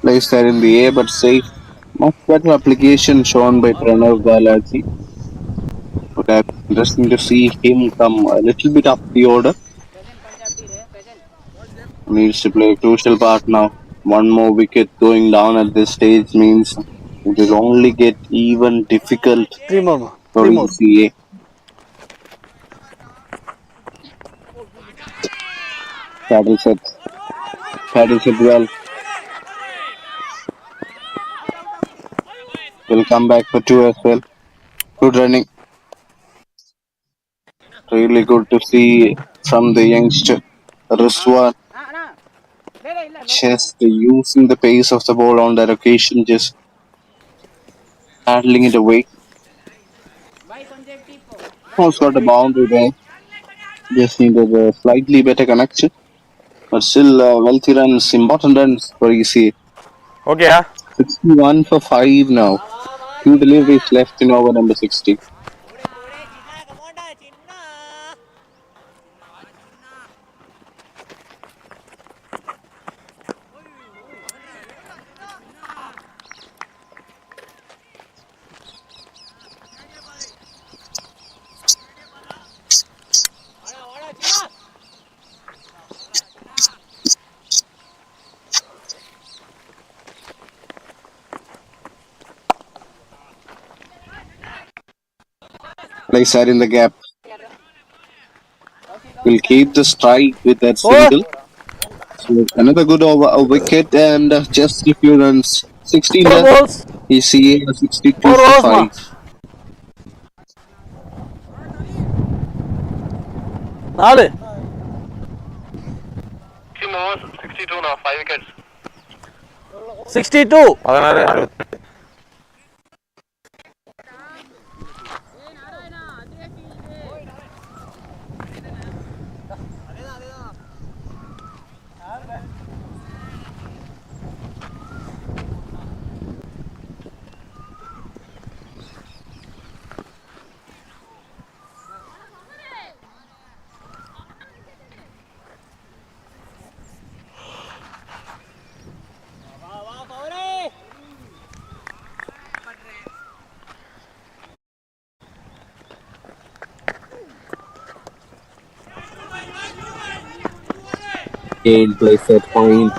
Placed that in the air but safe. Much better application shown by Pranav Balaji. Would have been interesting to see him come a little bit up the order. Needs to play a crucial part now. One more wicket going down at this stage means it will only get even difficult 3 more, ma. for 3 more. ECA. Paddle set. Paddle set well. Will come back for 2 as well. Good running. Really good to see from the youngster. Rizwan just using the pace of the ball on that occasion, just paddling it away. Almost got a boundary there. Just needed a slightly better connection. But still, wealthy runs, important runs for ECA. Okay, yeah. 61 for 5 now. 2 deliveries left in over number 60. Place that in the gap. Will keep the strike with that Four. single. So another good over a wicket and just a few runs. 16 Four left. balls. He's seeing a 62 Four for balls, ma. 5. 4. 62 now, 5 wickets. 62. 16 Gain place that fine.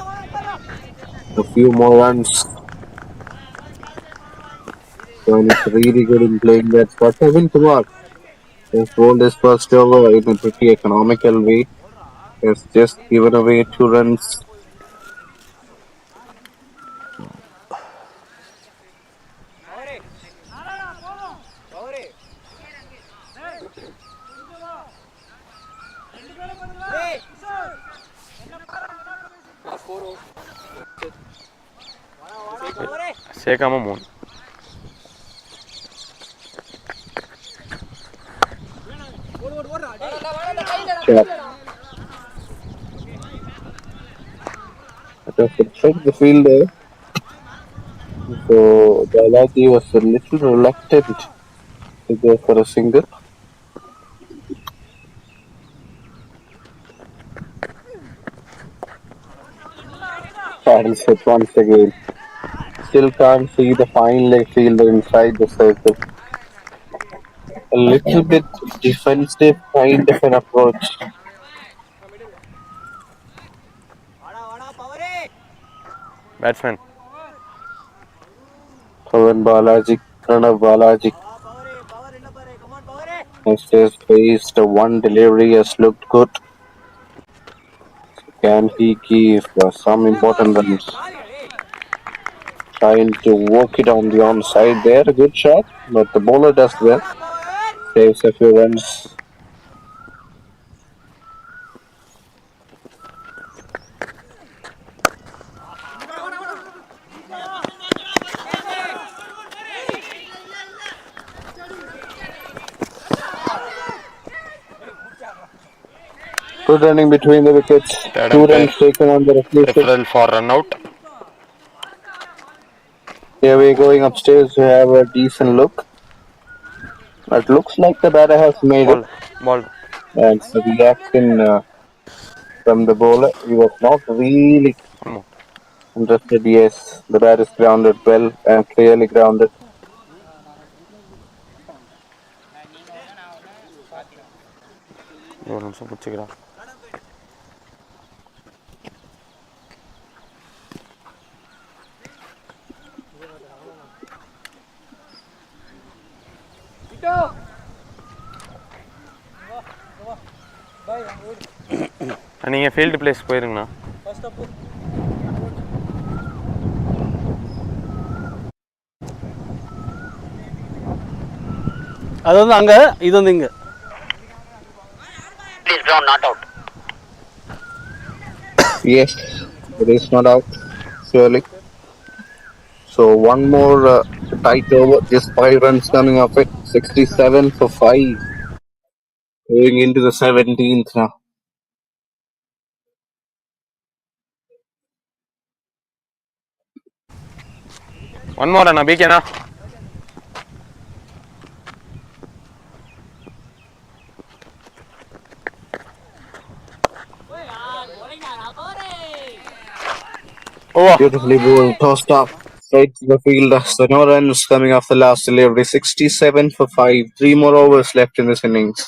A few more runs. So it's really good in playing that spot. Kevin Kumar has bowled his first over in a pretty economical way. Has just given away 2 runs. Shekama Moon. Shot. Just check the field there. So Balaji was a little reluctant to go for a single. Paddles hit once again. Still can't see the fine leg fielder inside the circle. A little bit defensive kind of an approach. Batsman. Pawan Balaji, Pranav Balaji has just faced one delivery has looked good. Can he give some important runs? Trying to work it on the onside there. A good shot, but the bowler does well. Saves a few runs. Good running between the wickets. Third 2 umpire. runs taken on the reflection. Referral for run out. Here we're going upstairs to have a decent look. It looks like the batter has made it. Ball. And it's a reaction from the bowler. He was not really One more. interested. Yes, the bat is grounded well and clearly grounded. ஒரு நிமிஷம் பிடிச்சிக்கிறா. நீங்கள் field place போயிருங்கண்ணா. அது வந்து அங்கே, இது வந்து இங்கே. Not out. Yes, it is not out, surely. So one more tight over, just 5 runs coming off it. 67 for 5. Going into the 17th now. One more Anna, பிகேண்ணா. Beautifully bowled, tossed up, straight to the field. So no runs coming off the last delivery. 67 for 5. 3 more overs left in this innings.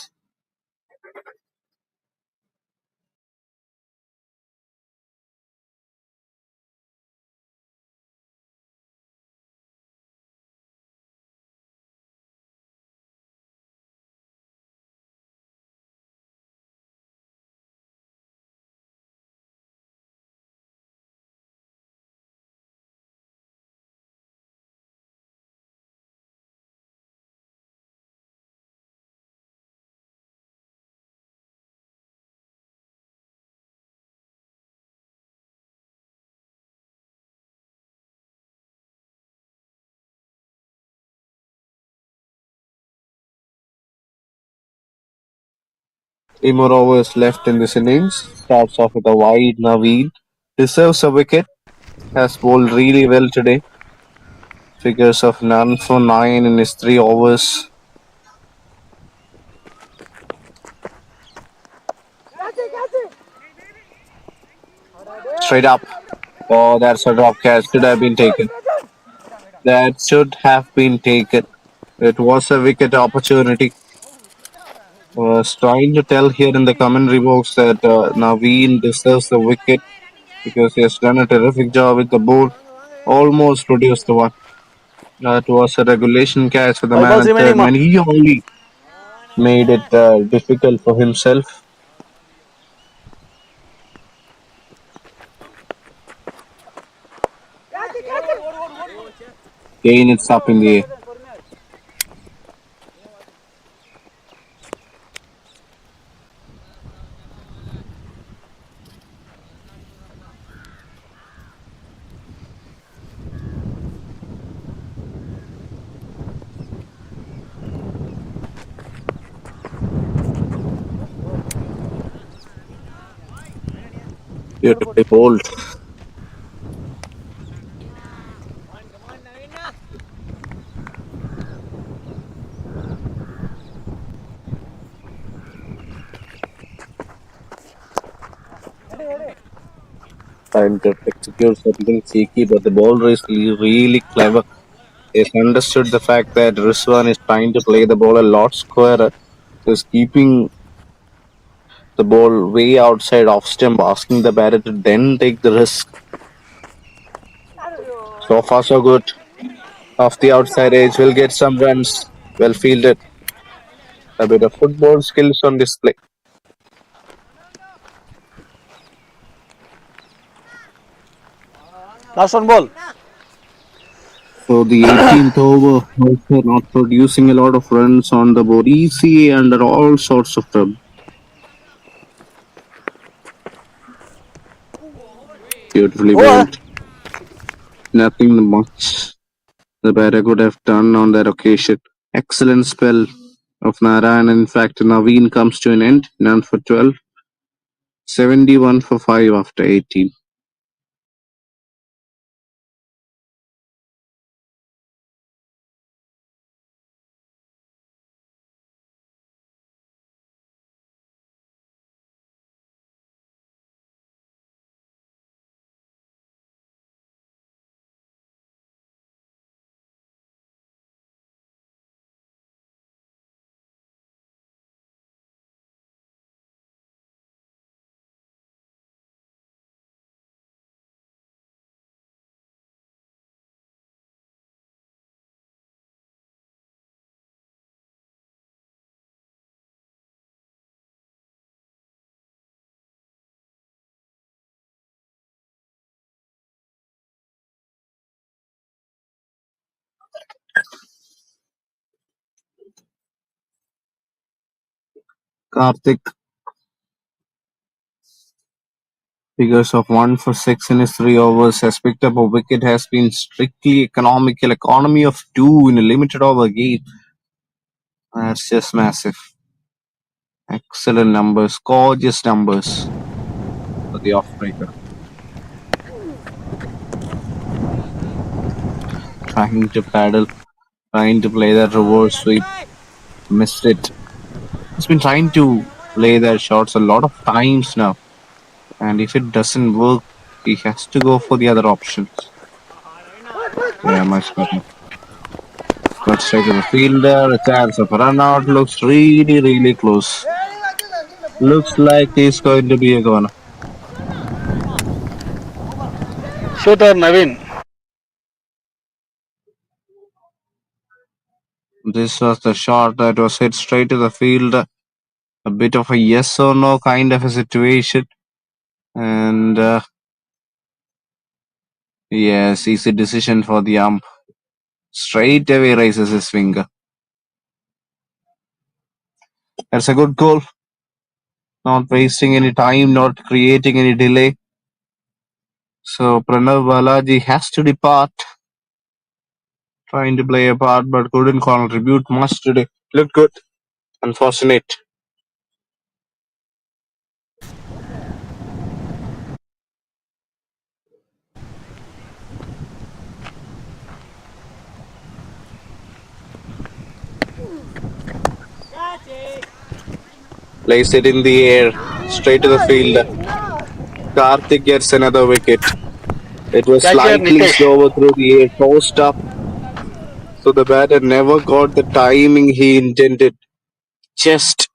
Three more overs left in this innings. Starts off with a wide. Naveen deserves a wicket. Has bowled really well today. Figures of none for 9 in his 3 overs. Straight up. Oh, that's a drop catch. Should have been taken. That should have been taken. It was a wicket opportunity. Was trying to tell here in the commentary box that Naveen deserves the wicket because he has done a terrific job with the ball. Almost produced the one. That was a regulation catch for the 5 man balls at third remaining, ma. man. He only made it difficult for himself. Again, it's up in the air. Beautifully bowled. Time to execute something cheeky, but the bowler is really clever. He's understood the fact that Rizwan is trying to play the ball a lot squarer. So he's keeping the ball way outside off stump, asking the batter to then take the risk. So far, so good. Off the outside edge, will get some runs. Well fielded. A bit of football skills on display. Last one ball. So the 18th over, also not producing a lot of runs on the board. ECA under all sorts of trouble. Beautifully Over. bowled. Nothing much the batter could have done on that occasion. Excellent spell of Narayan. In fact, Naveen comes to an end. None for 12. 71 for 5 after 18. Karthik figures of 1 for 6 in his 3 overs, has picked up a wicket, has been strictly economical. Economy of 2 in a limited over game. That's just massive. Excellent numbers, gorgeous numbers for the off breaker. Trying to paddle, trying to play that reverse sweep, missed it. He's been trying to play their shots a lot of times now, and if it doesn't work, he has to go for the other options. Yeah, much better. Got straight to the fielder, a chance of a run out, looks really, really close. Looks like he's going to be a goner. Shooter Naveen. This was the shot that was hit straight to the fielder. A bit of a yes or no kind of a situation. And yes, easy decision for the ump. Straight away raises his finger. That's a good goal. Not wasting any time, not creating any delay. So Pranav Balaji has to depart. Trying to play a part but couldn't contribute much today. Looked good. Unfortunate. Plays it in the air, straight to the field. Karthik gets another wicket. It was Catcher slightly Nitesh. slower through the air, tossed up, so the batter never got the timing he intended. Just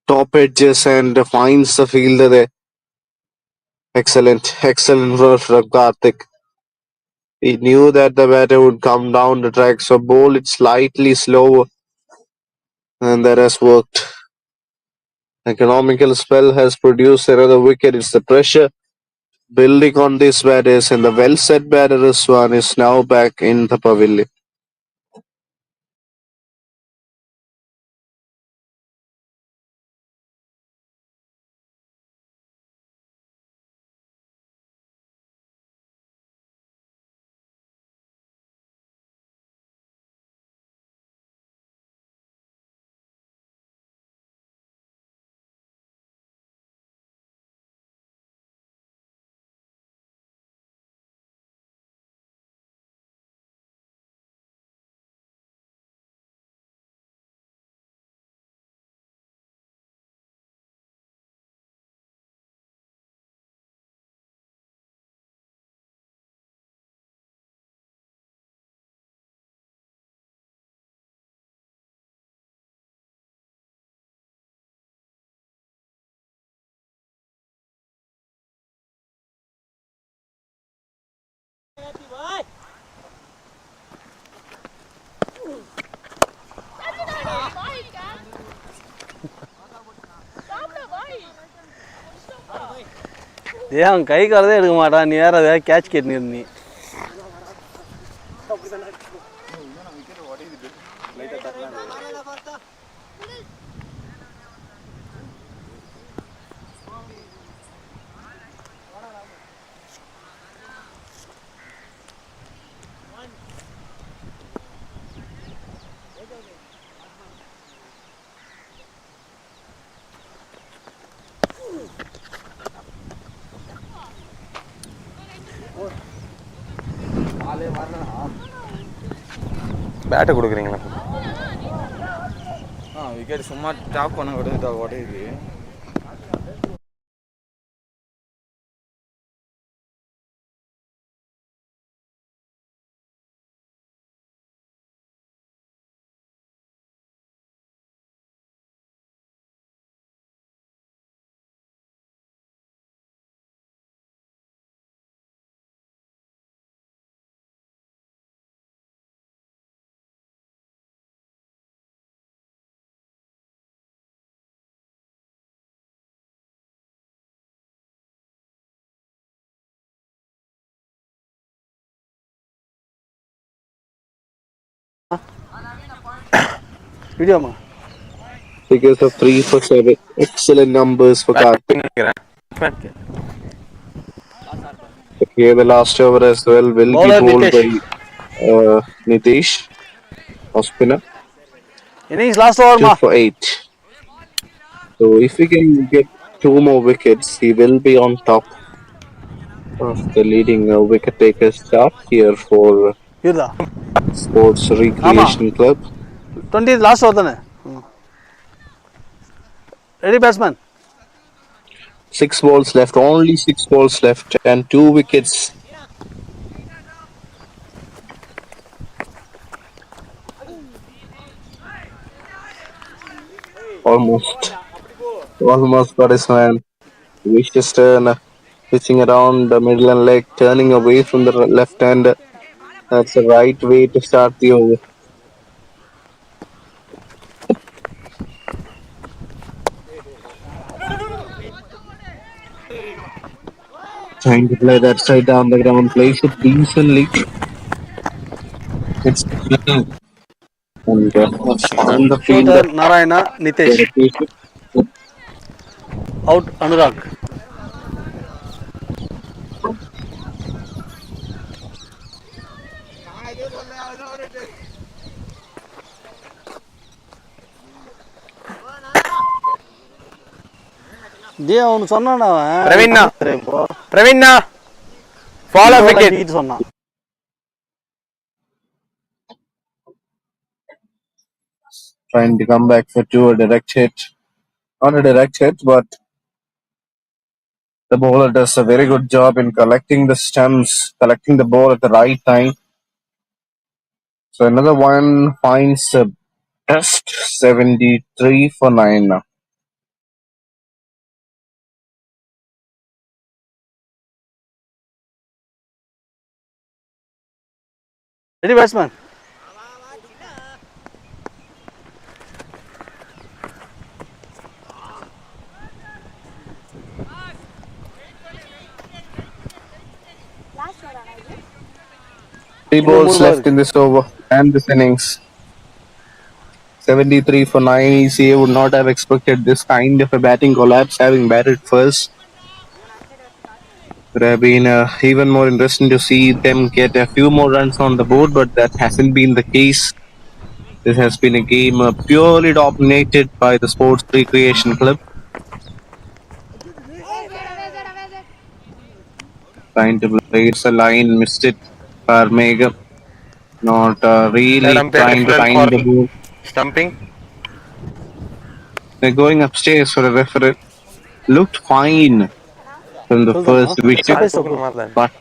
top edges and finds the fielder there. Excellent work from Karthik. He knew that the batter would come down the track, so bowled it slightly slower, and that has worked. Economical spell has produced another wicket. It's the pressure building on these batters, and the well set batter Rizwan is now back in the pavilion. ஏன் கை காலதே எடுக்க மாட்டான், நீ வேற ஏதாவது catch கேட்டுன்னு. பேட்டை கொடுக்குறீங்களா? Wicket சும்மா top பண்ண விடுதா உடையுது. வீடியோமா Figures of 3 for 7. Excellent numbers for Karthik. Here the last over as well will be Bowler bowled Nitesh. by Nitish or spinner. Innings last 2 ஓவர்மா. for 8. So if we can get 2 more wickets, he will be on top of the leading wicket takers chart here for இருதா Sports ஆமாம், Recreation Club. 20 last over தானே. Ready batsman. 6 balls left, only 6 balls left, and 2 wickets. Almost got his man. Vicious turn, pitching around the middle and leg, turning away from the left hand. That's the right way to start the over. Trying to play that side down the ground, plays it decently. It's and on the field. Shooter Narayana, Nitesh. Out Anurag. அவனு சொன்னான் பிரவீன்னா follow wicket சொன்னான். trying to come back for two, a direct hit. Not a direct hit, but the bowler does a very good job in collecting the stumps, collecting the ball at the right time. So another one finds a best 73 for 9 now. Ready, batsman? Three இன்னும் balls 3 ball left இருக்கு. in this over and this innings. 73 for 9. ECA would not have expected this kind of a batting collapse, having batted first. Would have been even more interesting to see them get a few more runs on the board, but that hasn't been the case. This has been a game purely dominated by the Sports Recreation Club. Trying to place a line, missed it. Parmega not Third really umpire trying to referral time for the ball. stumping. They're going upstairs for a referee. Looked fine from the சொல்லுதாமா first wicket, చెప్పేసి Start తప్పు. பண்ண மாதிரி தான். but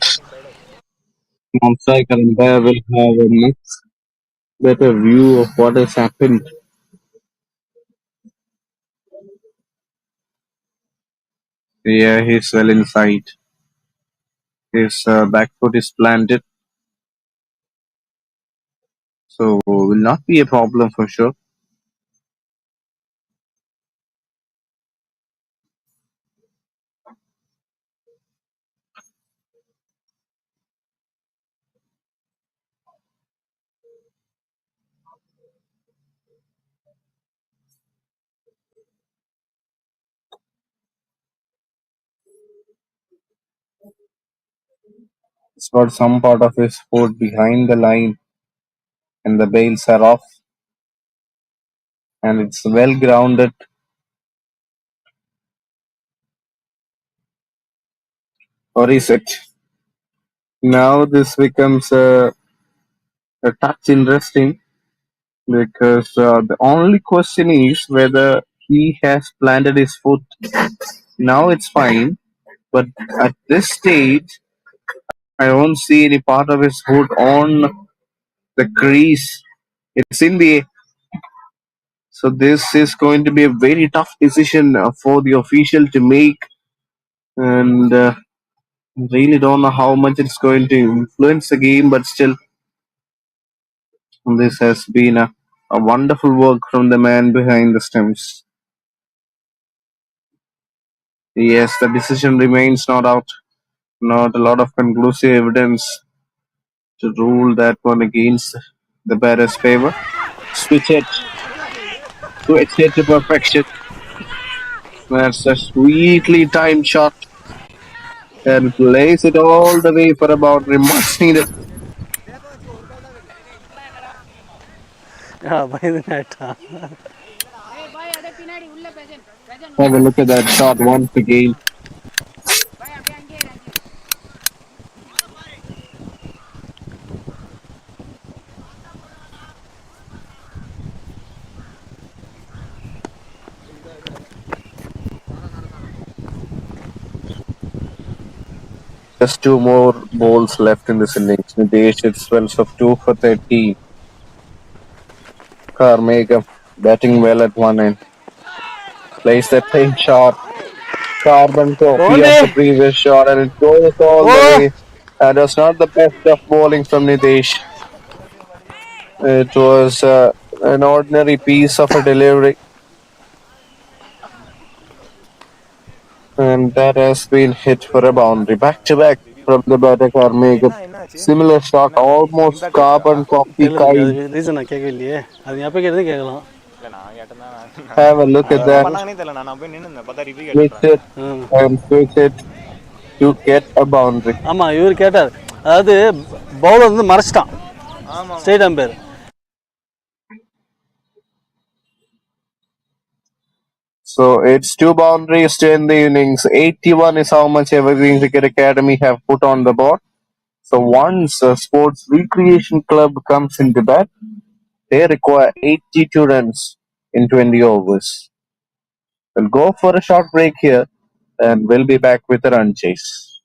non-striker umpire will have a much better view of what has happened. Yeah, he's well inside. His back foot is planted, so will not be a problem for sure. He's got some part of his foot behind the line, and the bails are off, and it's well grounded. Or is it? Now this becomes a touch interesting because the only question is whether he has planted his foot. Now it's fine, but at this stage, I don't see any part of his foot on the crease. It's in the so this is going to be a very tough decision for the official to make, and really don't know how much it's going to influence the game, but still, this has been a wonderful work from the man behind the stumps. Yes, the decision remains not out. Not a lot of conclusive evidence to rule that one against the batter's favor. Switch it. Switch it to perfection. That's a sweetly timed shot. And plays it all the way for a boundary. Much needed. பயந்து ஆயிட்டான். Have a look at that shot once again. Just two more balls left in this innings. Nidesh hits swells of 2 for 13. Carmega batting well at one end. Plays that same shot. Carbon copy of the previous shot, and it goes all the way. That was not the best of bowling from Nidesh. It was an ordinary piece of a delivery. And that has been hit for a boundary. Back to back from the batter Carmega. Similar shot, almost carbon copy தெரியல தம்பி, kind. அது reason நான் கேட்கலையே. அது நீ அப்போ கேட்டது கேட்கலாம். Have a look at that. Switch it and switch it to get a boundary. ஆமாம், இவர் கேட்டார். அதாவது பவுலர் வந்து மறைச்சிட்டான் state umpire. So it's two boundaries to end the innings. 81 is how much Evergreen Cricket Academy have put on the board. So once a Sports Recreation Club comes into bat, they require 82 runs in 20 overs. We'll go for a short break here and we'll be back with a run chase.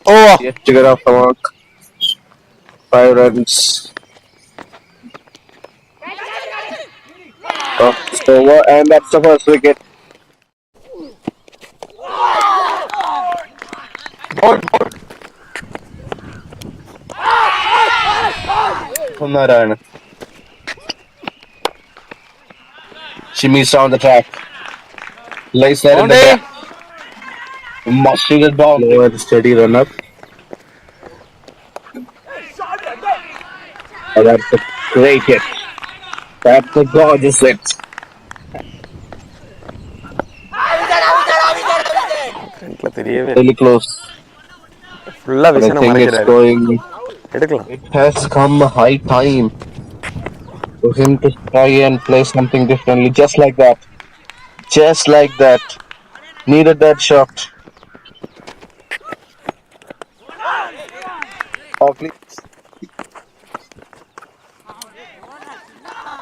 Oh, Yet to get off the mark. 5 runs of this over, and that's the first wicket. Narayana. Shimmies down the track. Lays that in the gap. Must shoot it ball. Low and steady run up. Oh, that's a great hit. That's a gorgeous hit. ஃப்ரண்ட்ல தெரியவே Really close. ஃபுல்லா But I விஷனை think it's மறைக்கிறாரு. going. எடுக்கலாம். It has come a high time for him to try and play something differently. Just like that. Just like that. Needed that shot. Oakley.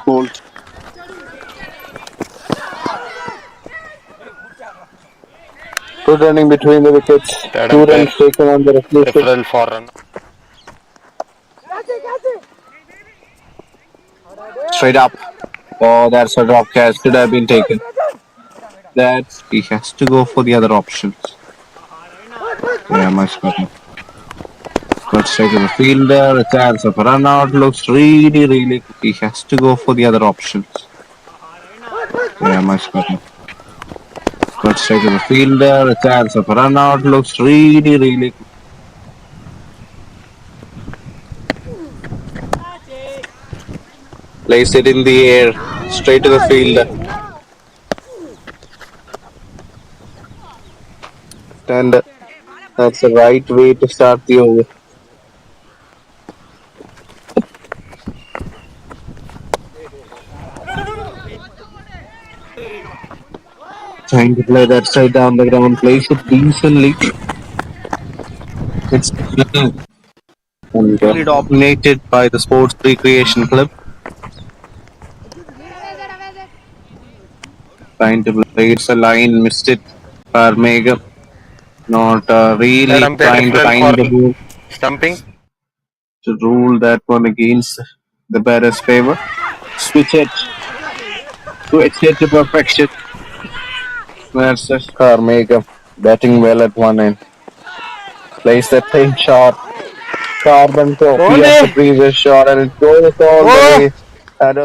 Bolt. Good running between the wickets. Third 2 umpire runs taken on the referee. preferred for run. Straight up. Oh, that's a drop catch. Should have been taken. That he has to go for the other options. Yeah, much better. Good straight to the fielder. A chance of a run out. Looks really, really. He has to go for the other options. Yeah, much better. Good straight to the fielder. A chance of a run out. Looks really, really. Lays it in the air. Straight to the fielder. And that's the right way to start the over. Trying to play that side down the ground, plays it decently. It's really dominated by the Sports Recreation Club. Trying to play it's a line, missed it. Parmega not really Third umpire trying to preferred time for the ball stumping. to rule that one against the batter's favor. Switch it to perfection. That's Carmega batting well at one end. Plays that same shot. Carbon copy of the previous shot, and it goes all the way. And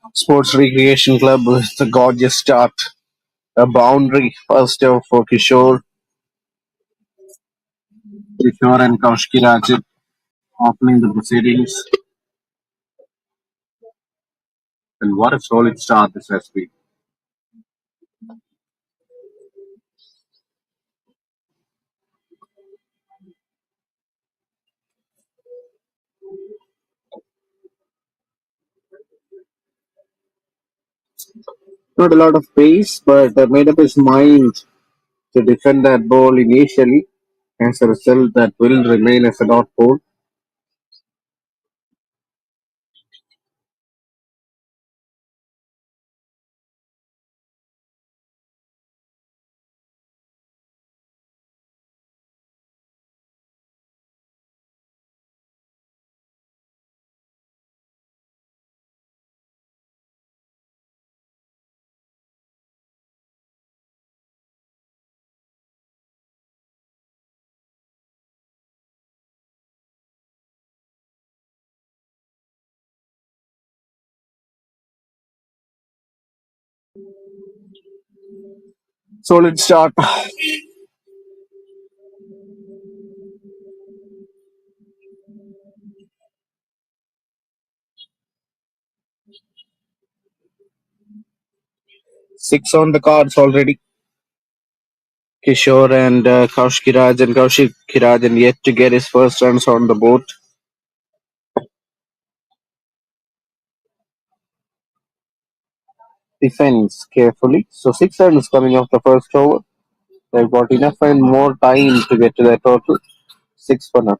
Sports Recreation Club with a gorgeous start. A boundary first over for Kishore and Kaushiki Rajat opening the proceedings. And what a solid start this has been. Not a lot of pace, but made up his mind to defend that ball initially. As a result, that will remain as a dot ball. Solid start. 6 on the cards already. Kishore and Kaushik Kirajan yet to get his first runs on the board. Defends carefully. So 6 runs coming off the first over. They've got enough and more time to get to their total. 6 for now.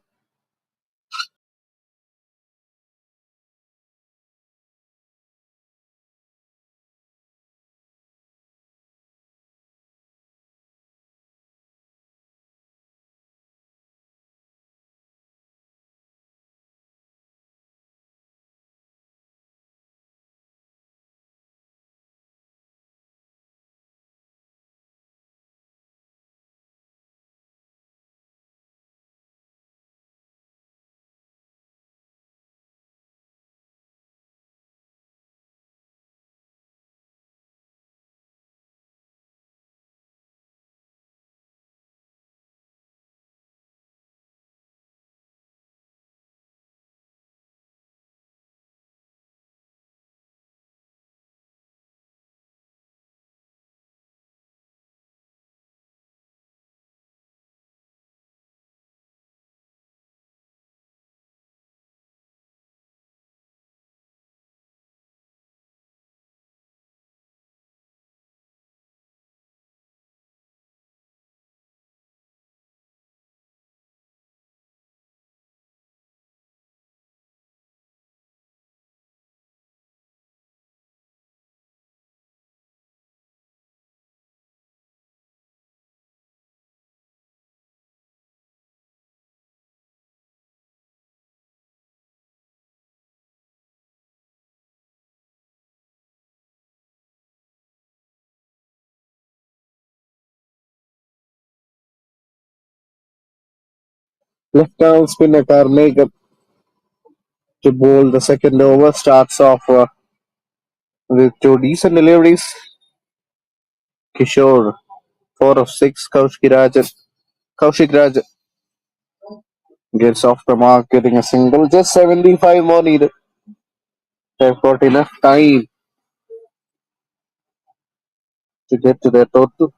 Left arm spinner Karmik to bowl the second over. Starts off with 2 decent deliveries. Kishore, 4 of 6. Kaushik Raj gets off the mark, getting a single. Just 75 more needed. They've got enough time to get to their total.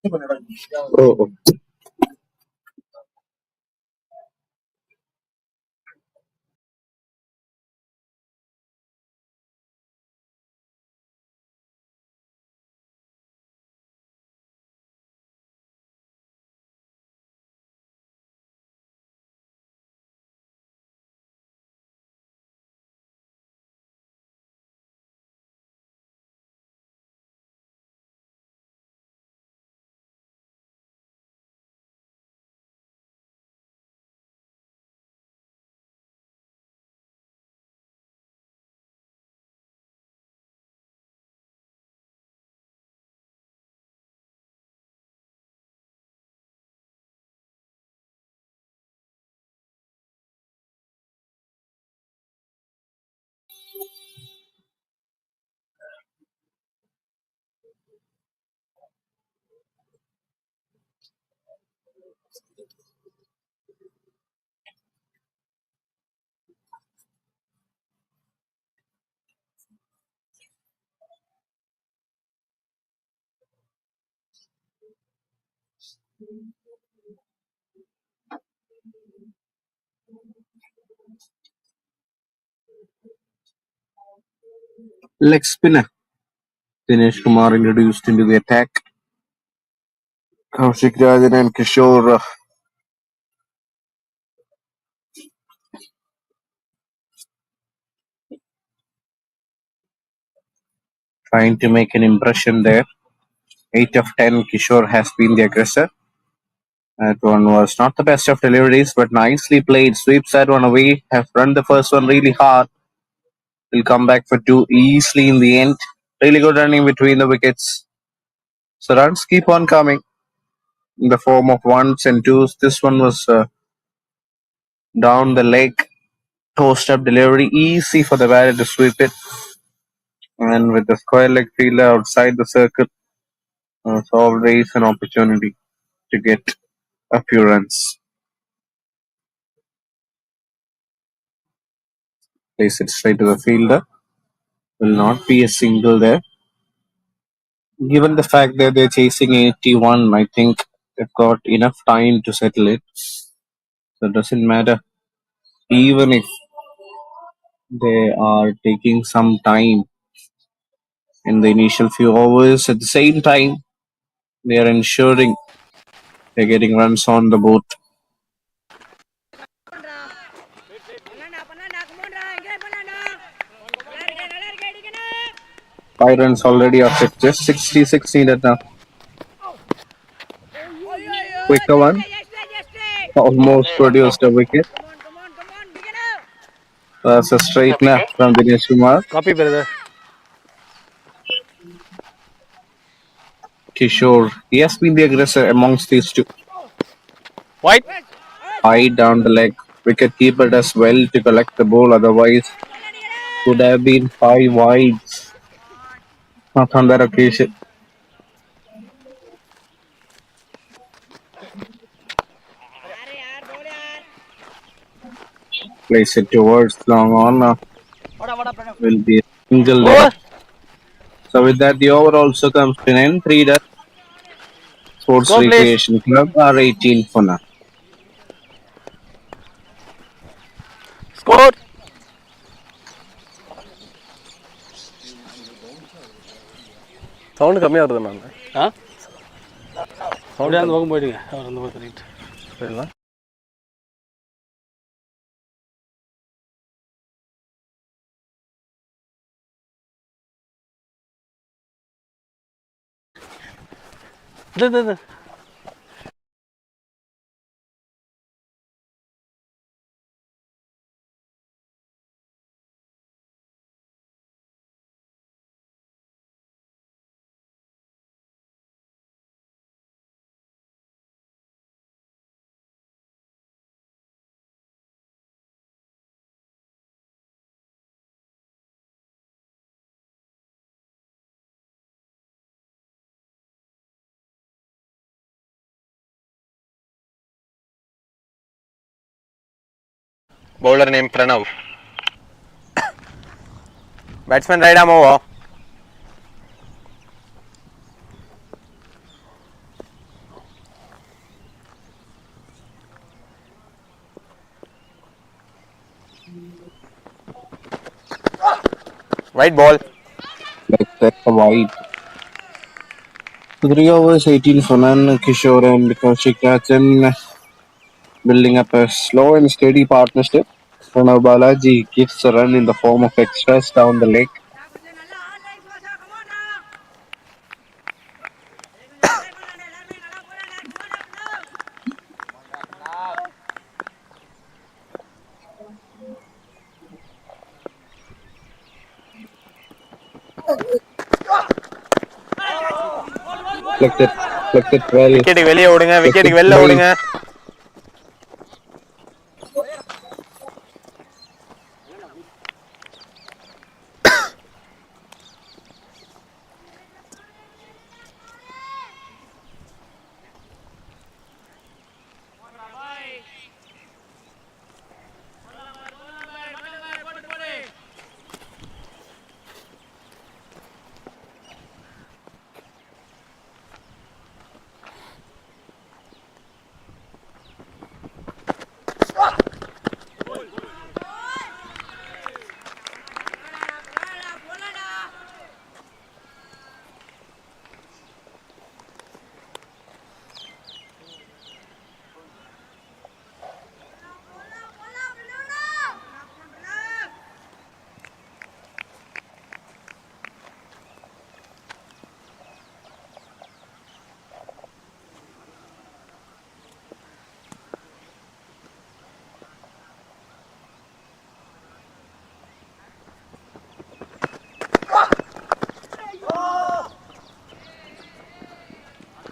Oh, leg spinner. Dinesh Kumar introduced into the attack. Kaushik Rajan and Kishore trying to make an impression there. 8 of 10, Kishore has been the aggressor. That one was not the best of deliveries, but nicely played. Sweeps that one away. Have run the first one really hard. Will come back for two easily in the end. Really good running between the wickets. So runs keep on coming in the form of ones and twos. This one was down the leg. Toast up delivery. Easy for the batter to sweep it. And with the square leg fielder outside the circle, it's always an opportunity to get a few runs. Place it straight to the fielder. Will not be a single there. Given the fact that they're chasing 81, I think they've got enough time to settle it. So it doesn't matter. Even if they are taking some time in the initial few overs, at the same time, they are ensuring they're getting runs on the board. Five runs already off it. Just 66 needed now. Quicker one. Almost produced a wicket. That's a straightener from Dinesh Kumar. Copy, brother. Kishore. He has been the aggressor amongst these two. White. High down the leg. Wicket keeper does well to collect the ball. Otherwise, could have been five wides. Not on that occasion. Place it towards long on. Will be a single there. Over. So with that, the over also comes to an end. 3 done. Sports Score, please. Recreation Club are 18 for now. Score. Sound கம்மியாக வருது ma'am. அப்படியே அந்த பக்கம் போயிடுங்க. அவர் அந்த பக்கம் தள்ளிட்டு. சரிங்களா? இது Bowler name Pranav. Batsman right arm over. White ball. That's a wide. 3 overs, 18 for none. Kishore and Kaushik Rajan building up a slow and steady partnership. Pranav Balaji gives a run in the form of extras down the leg. Flicked it well. விக்கெட்டுக்கு வெளியே ஓடுங்க, Flicked it விக்கெட்டுக்கு வெளில well. ஓடுங்க.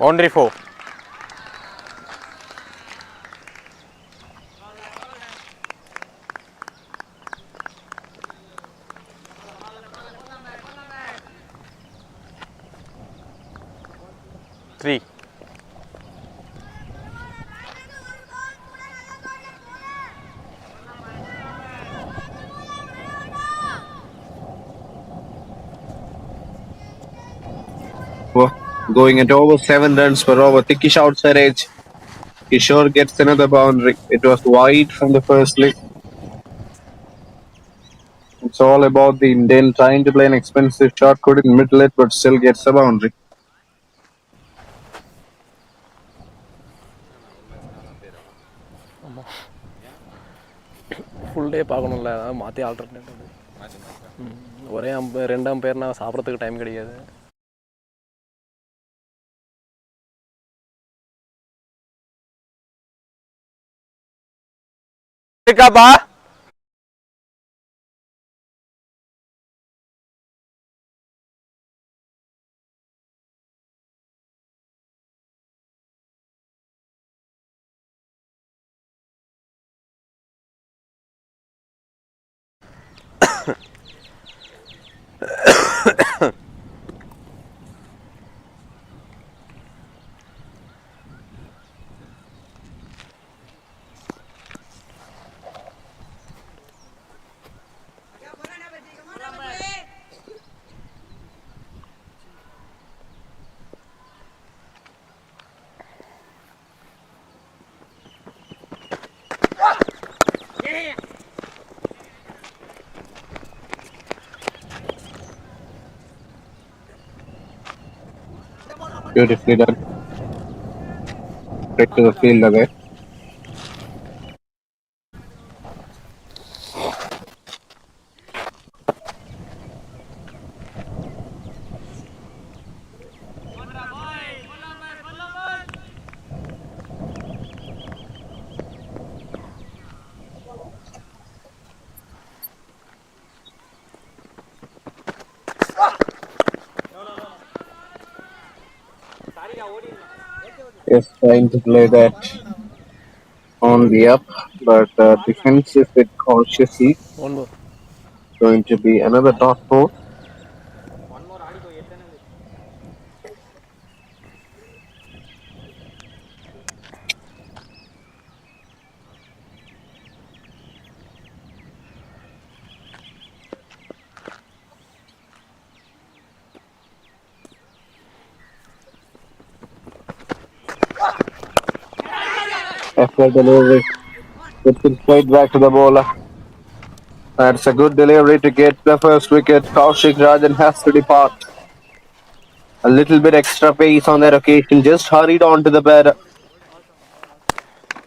Boundary 4. Three. Going at over 7 runs per over. Thickish outside edge. Kishore gets another boundary. It was wide from the first leg. It's all about the Indian trying to play an expensive shot, couldn't middle it, but still gets a boundary. Full day பார்க்கணும்ல, அதாவது மாற்றி alternate ஒரே ரெண்டு அம்பேர்னா சாப்பிட்றதுக்கு time கிடைக்காது. இருக்காப்பா? Beautifully done. Straight to the fielder there. Yes, trying to play that on the up, but defense is with cautiously. One more. Going to be another dot ball. After delivery, puts it straight back to the bowler. That's a good delivery to get the first wicket. Kaushik Rajan has to depart. A little bit extra pace on that occasion. Just hurried on to the batter.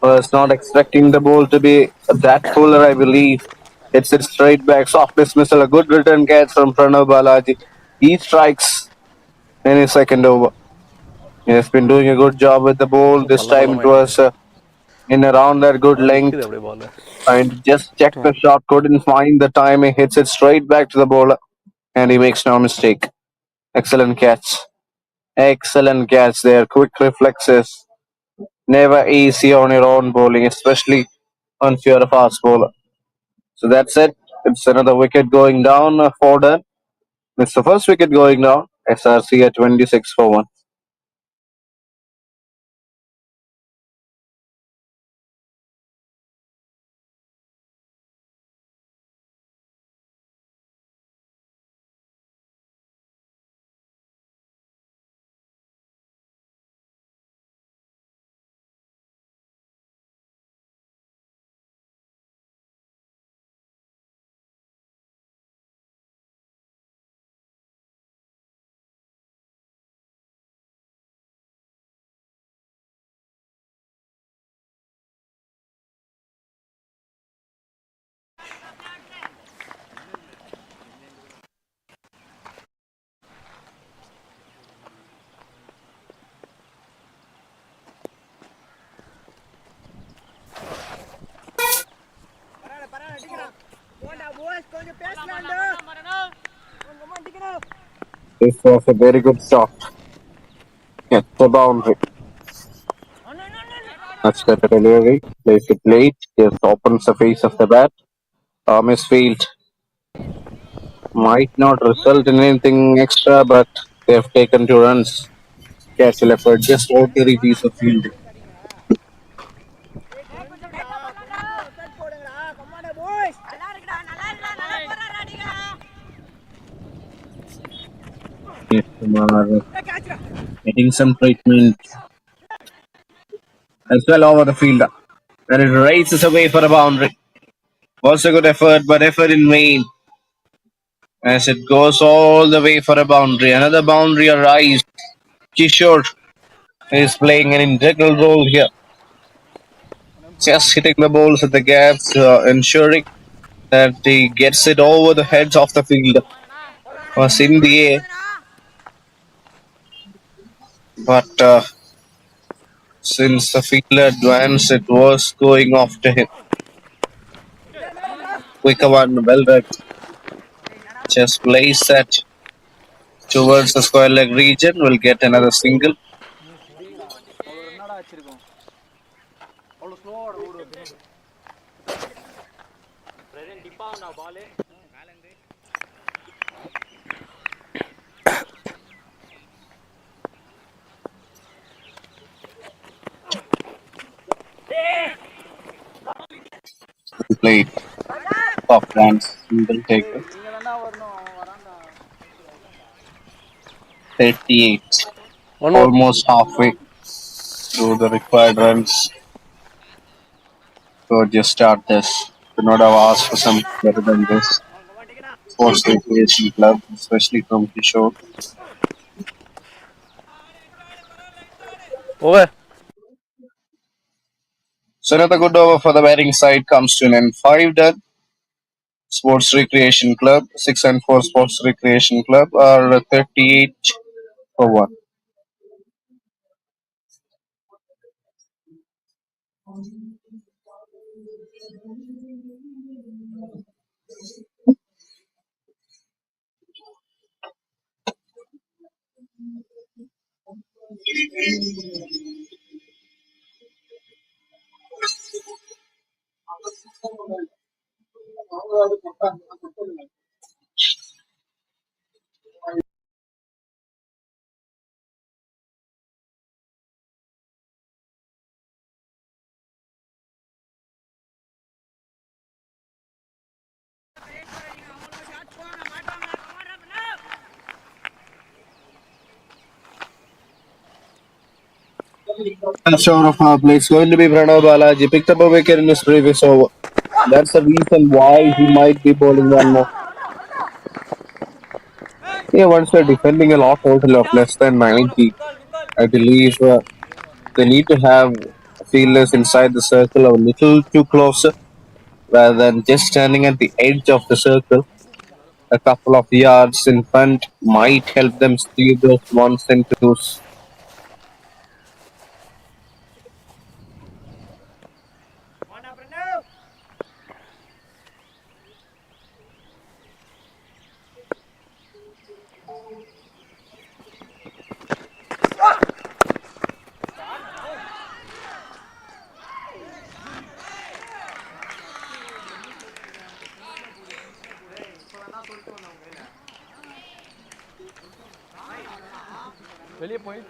Was not expecting the ball to be that fuller, I believe. Hits it straight back. Soft dismissal. A good return catch from Pranav Balaji. He strikes in his second over. He has been doing a good job with the ball. This பல்ல time it was பள்ளமாயிடுச்சு. in around that good அதான் length. நிற்குது அப்படியே பால். And just check the shot. Couldn't find the time. He hits it straight back to the bowler. And he makes no mistake. Excellent catch. Excellent catch there. Quick reflexes. Never easy on your own bowling, especially once you're a fast bowler. So that's it. It's another wicket going down for them. It's the first wicket going down. SRC at 26 for 1. This was a very good shot. Gets the boundary. That's better delivery. Plays it late. Just opens the face of the bat. Misfield might not result in anything extra, but they have taken 2 runs. Casual effort. Just ordinary piece of fielding. Yes, Kumar getting some treatment as well over the fielder. And it races away for a boundary. Was a good effort, but effort in vain. As it goes all the way for a boundary. Another boundary arrives. Kishore is playing an integral role here. Just hitting the balls at the gaps, ensuring that he gets it over the heads of the fielder. Was in the air, but since the fielder advanced, it was going off to him. Quicker one, well read. Just place that towards the square leg region. Will get another single. Played top dance single taker. 38. One more. Almost halfway through the required runs. So just start this. Could not have asked for some better than this. Sports Recreation Club, especially from Kishore. Over. So another good over for the batting side comes to an end. 5 done. Sports Recreation Club, 6 and 4 Sports Recreation Club are 38 for 1. Short of our play. It's going to be Pranav Balaji. Picked up a wicket in his previous over. That's the reason why he might be bowling one more. Yeah, once they're defending a lot total of less than 90, I believe they need to have fielders inside the circle a little too closer rather than just standing at the edge of the circle. A couple of yards in front might help them steal those ones and twos. வெளியே போய்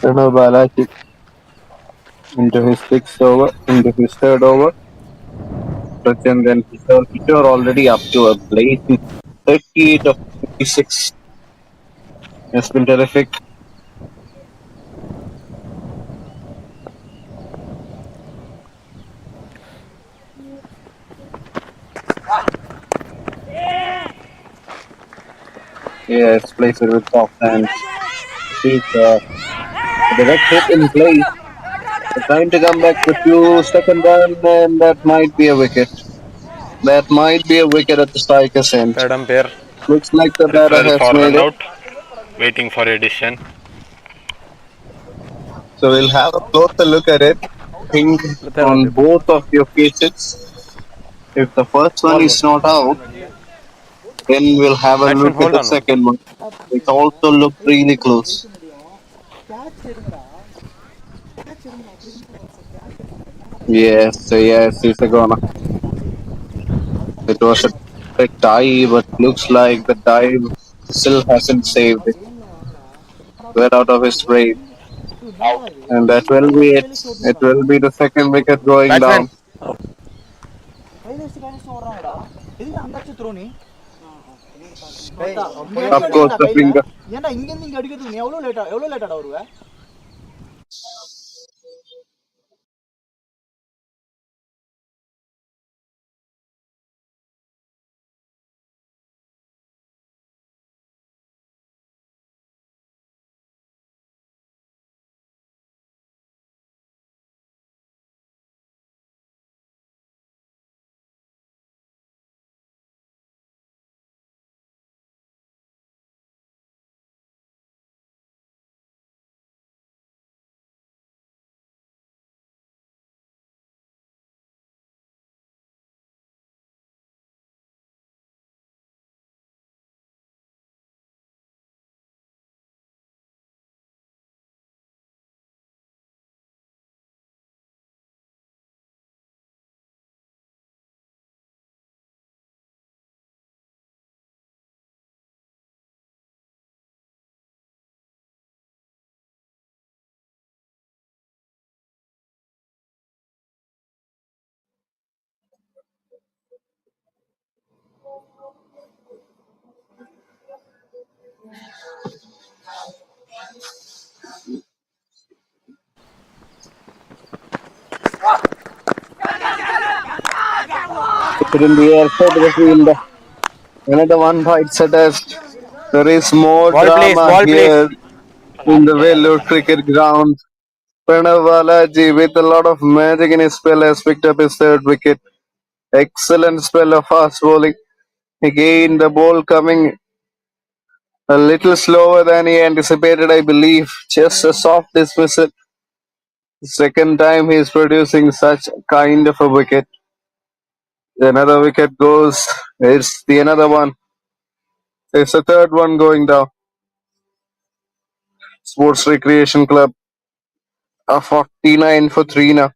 Pranav Balaji into his sixth over, into his third over. Prachandran Kishore already up to a blazing 38 of 56. Has been terrific. Yes, plays it with soft hands. He's a direct hit in place. Trying to come back with few second run, and that might be a wicket. That might be a wicket at the striker's end. Third umpire, Looks like the batter referral has for made run it. out, waiting for a decision. So we'll have a closer look at it. Think third on umpire both of your cases. If the first one ball is not out, then we'll have a Batsman look at hold the on. second one. It also looked really close. Yes, it's a gonna. It was a perfect dive, but looks like the dive still hasn't saved it. Well out of his range. And that will be it. It will be the second wicket going Batsman, down. Of course, the finger. ஏன்டா இங்க இருந்து இங்க அடிக்கிறதுக்கு நீ எவ்வளவு லேட்டாடா வருவ Puts it in the air, side to the field. Another one bites at us. There is more drama ball please. here in the Vellore cricket ground. Pranav Balaji, with a lot of magic in his spell, has picked up his third wicket. Excellent spell of fast bowling. Again, the ball coming a little slower than he anticipated, I believe. Just a soft dismissal. Second time he is producing such kind of a wicket. Another wicket goes. It's the another one. It's the third one going down. Sports Recreation Club, a 49 for 3 now.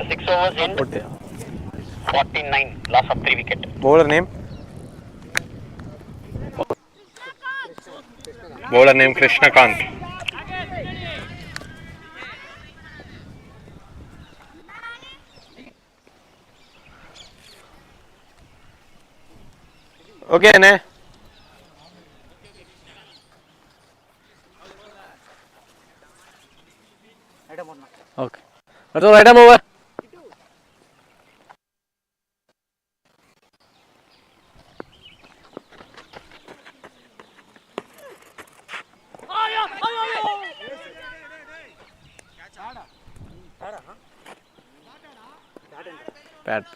Six overs in പൊട്ടിയാ 49, loss of 3 wicket. Bowler name? Bowler name Krishna Kant. Okay, ne? Okay അടുത്ത right ആം over. Pad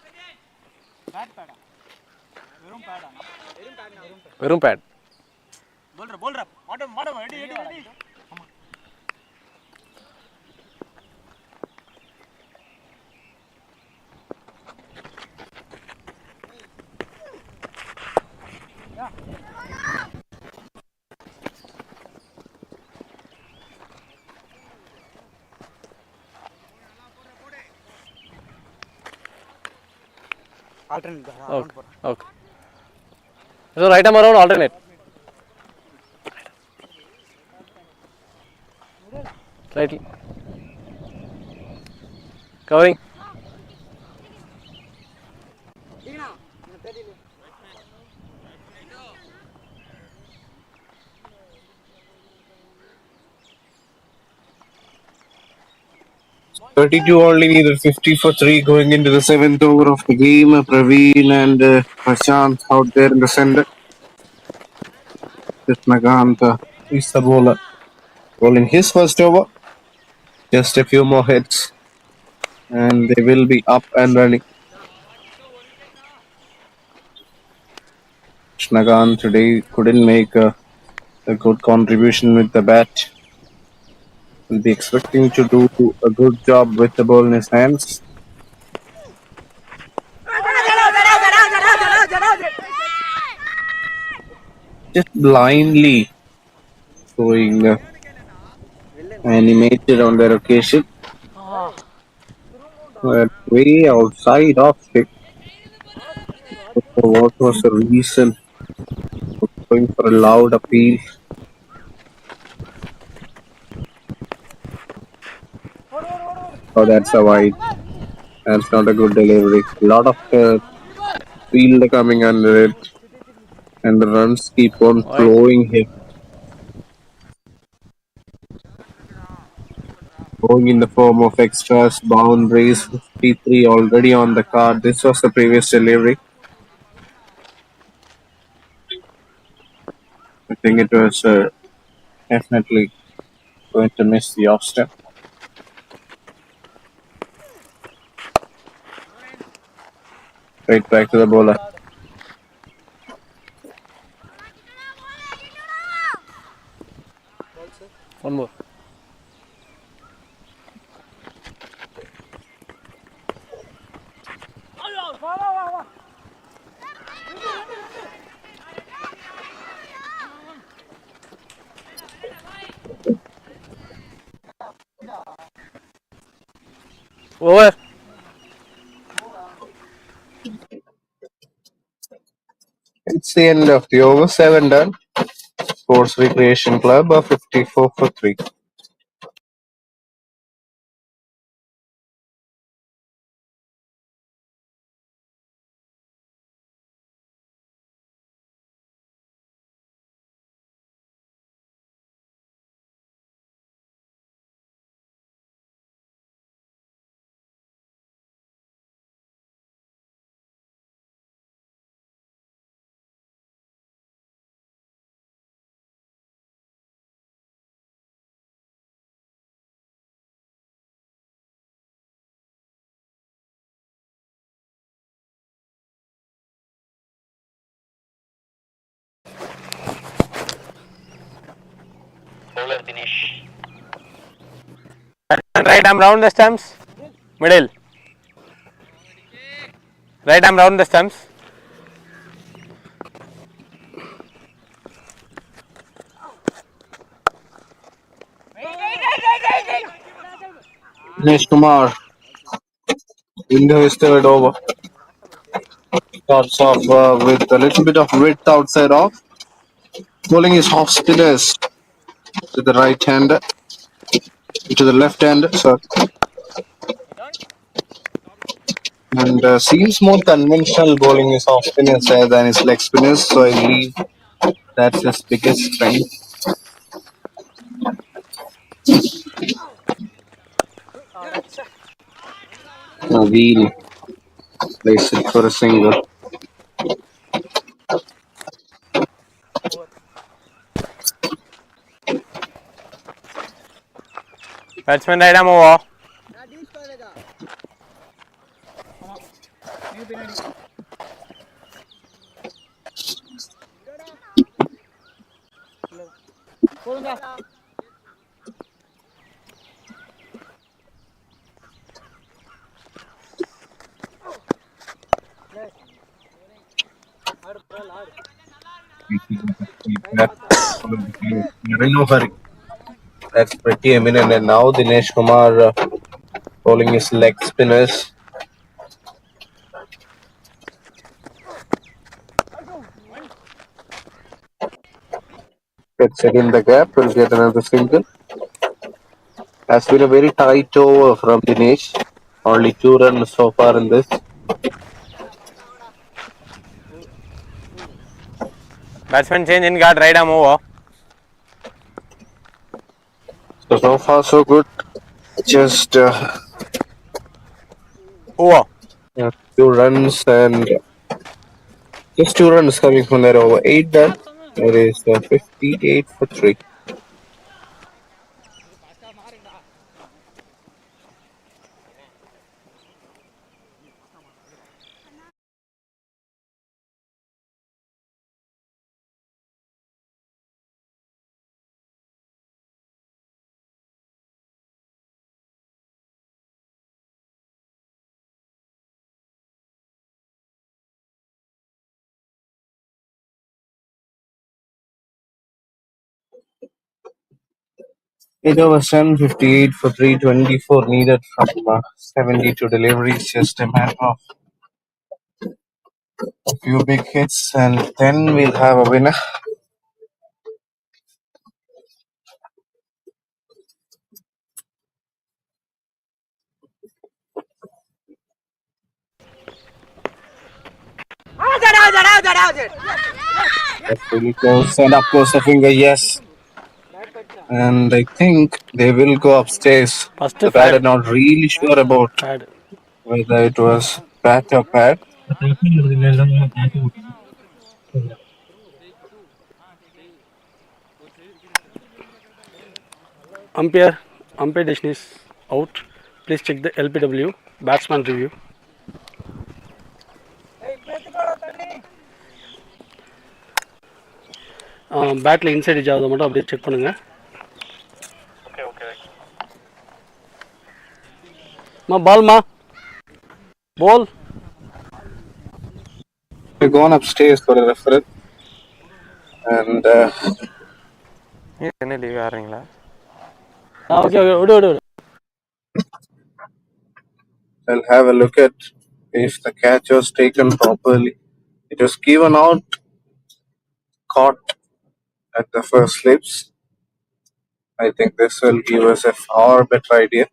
വെറും pad. Okay. Okay. So right arm around alternate. Slightly. Covering. .32 only needed 50 for 3 going into the 7th over of the game. Praveen and Prashant out there in the center. Krishnakant is the bowler. Bowling his first over. Just a few more hits and they will be up and running. Krishnakant today couldn't make a good contribution with the bat. Will be expecting to do a good job with the ball in his hands. Just blindly going animated on their occasion. Way outside of it. What was the reason for going for a loud appeal? Oh, that's a wide. That's not a good delivery. A lot of field coming under it, and the runs keep on flowing here. Going in the form of extras, boundaries, 53 already on the card. This was the previous delivery. I think it was definitely going to miss the off step. Right back to the bowler. One more. Over. It's the end of the over. 7 done. Sports Recreation Club are 54 for 3. Bowler Dinesh. Right arm round the stumps. Middle. Right arm round the stumps. Dinesh Kumar into his third over. Starts off with a little bit of width outside off. Bowling his off spinners to the right hand, to the left hand, sorry. And seems more conventional bowling his off spinners than his leg spinners, so I believe that's his biggest strength. Wheel plays it for a single. Batsman right arm over. In no hurry. That's pretty eminent. And now Dinesh Kumar bowling his leg spinners. Gets it in the gap, will get another single. Has been a very tight over from Dinesh. Only 2 runs so far in this. Batsman change in guard right arm over. So far so good. Just Over. 2 runs and just 2 runs coming from that over. 8 done. It is 58 for 3. It was 58 for 324 needed from 72 deliveries. Just a matter of a few big hits, and then we'll have a winner. That's really close. And of course, a finger, yes. And I think they will go upstairs. First The fad. batter not really sure about Fad. whether it was bat or pad. Umpire, umpire decision is out. Please check the LPW, batsman review. பேட்டில் inside edge ஆகுது மட்டும் அப்படியே check பண்ணுங்கள். Okay, okay. பால்மா ball. We've gone upstairs for a reference, and என்ன leave ஆடுறீங்களா? Okay okay விடு விடு விடு. I'll have a look at if the catch was taken properly. It was given out, caught at the first slips. I think this will give us a far better idea.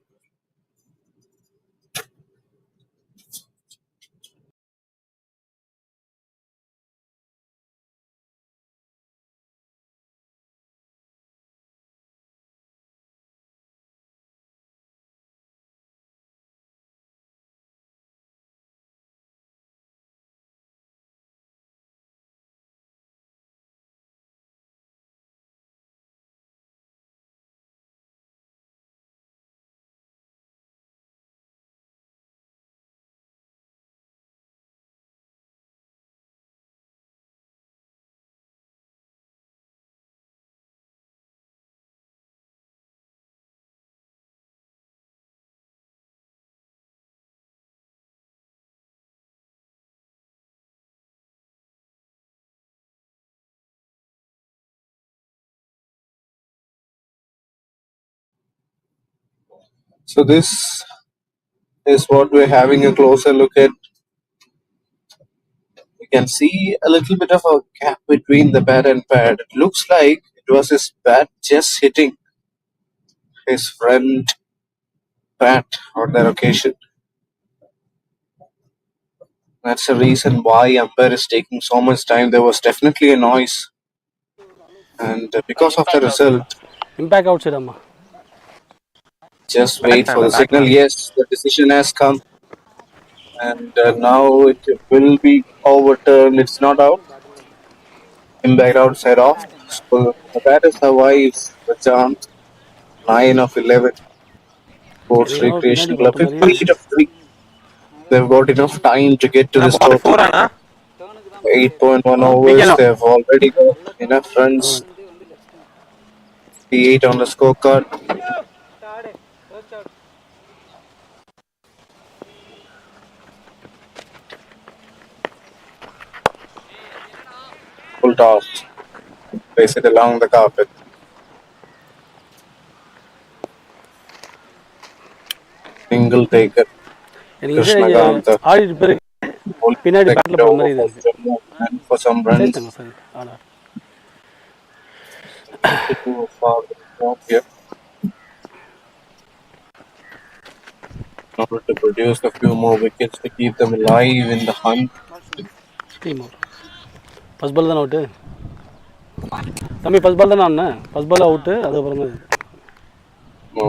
So this is what we're having a closer look at. You can see a little bit of a gap between the bat and pad. It looks like it was his bat just hitting his front bat on that occasion. That's the reason why umpire is taking so much time. There was definitely a noise, and because of the result, impact out side அம்மா. just wait for the signal. Yes, the decision has come, and now it will be overturned. It's not out. Impact outside off. So the batter survives the chance. 9 of 11. Sports எதையோ பின்னாடி Recreation Club. பட்ட மாதிரியே 58 of 3. They've got enough time to get to the score. 8.1 overs. They've already got enough runs. 58 on the scorecard. Full toss. Place it along the carpet. Single taker. எனக்கு Krishnagantha. ஆடிட்டு பிறகு பின்னாடி battle போகிற மாதிரி இது எனக்கு. And for some சரி runs. தங்க சரி ஆடா. To do a foul here. In order to produce a few more wickets to keep them alive in the hunt. Team out. First ball தானே அவுட்டு தம்பி? ஃபஸ்ட் பால் தானே ஆடினேன். First பால் out. அதுக்கப்புறம் தான் No.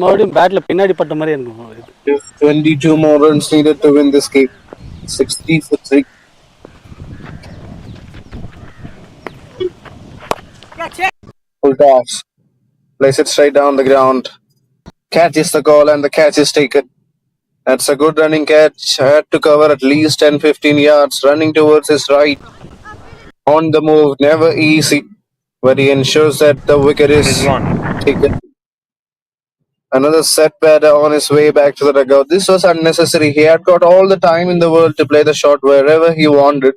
மறுபடியும் battle பின்னாடி பட்ட மாதிரி எனக்கு. 22 more runs needed to win this game. 60 for 3. Full toss. Place it straight down the ground. Catches the call and the catch is taken. That's a good running catch. Had to cover at least 10-15 yards. Running towards his right. On the move. Never easy. But he ensures that the wicket is taken. Another set batter on his way back to the dugout. This was unnecessary. He had got all the time in the world to play the shot wherever he wanted,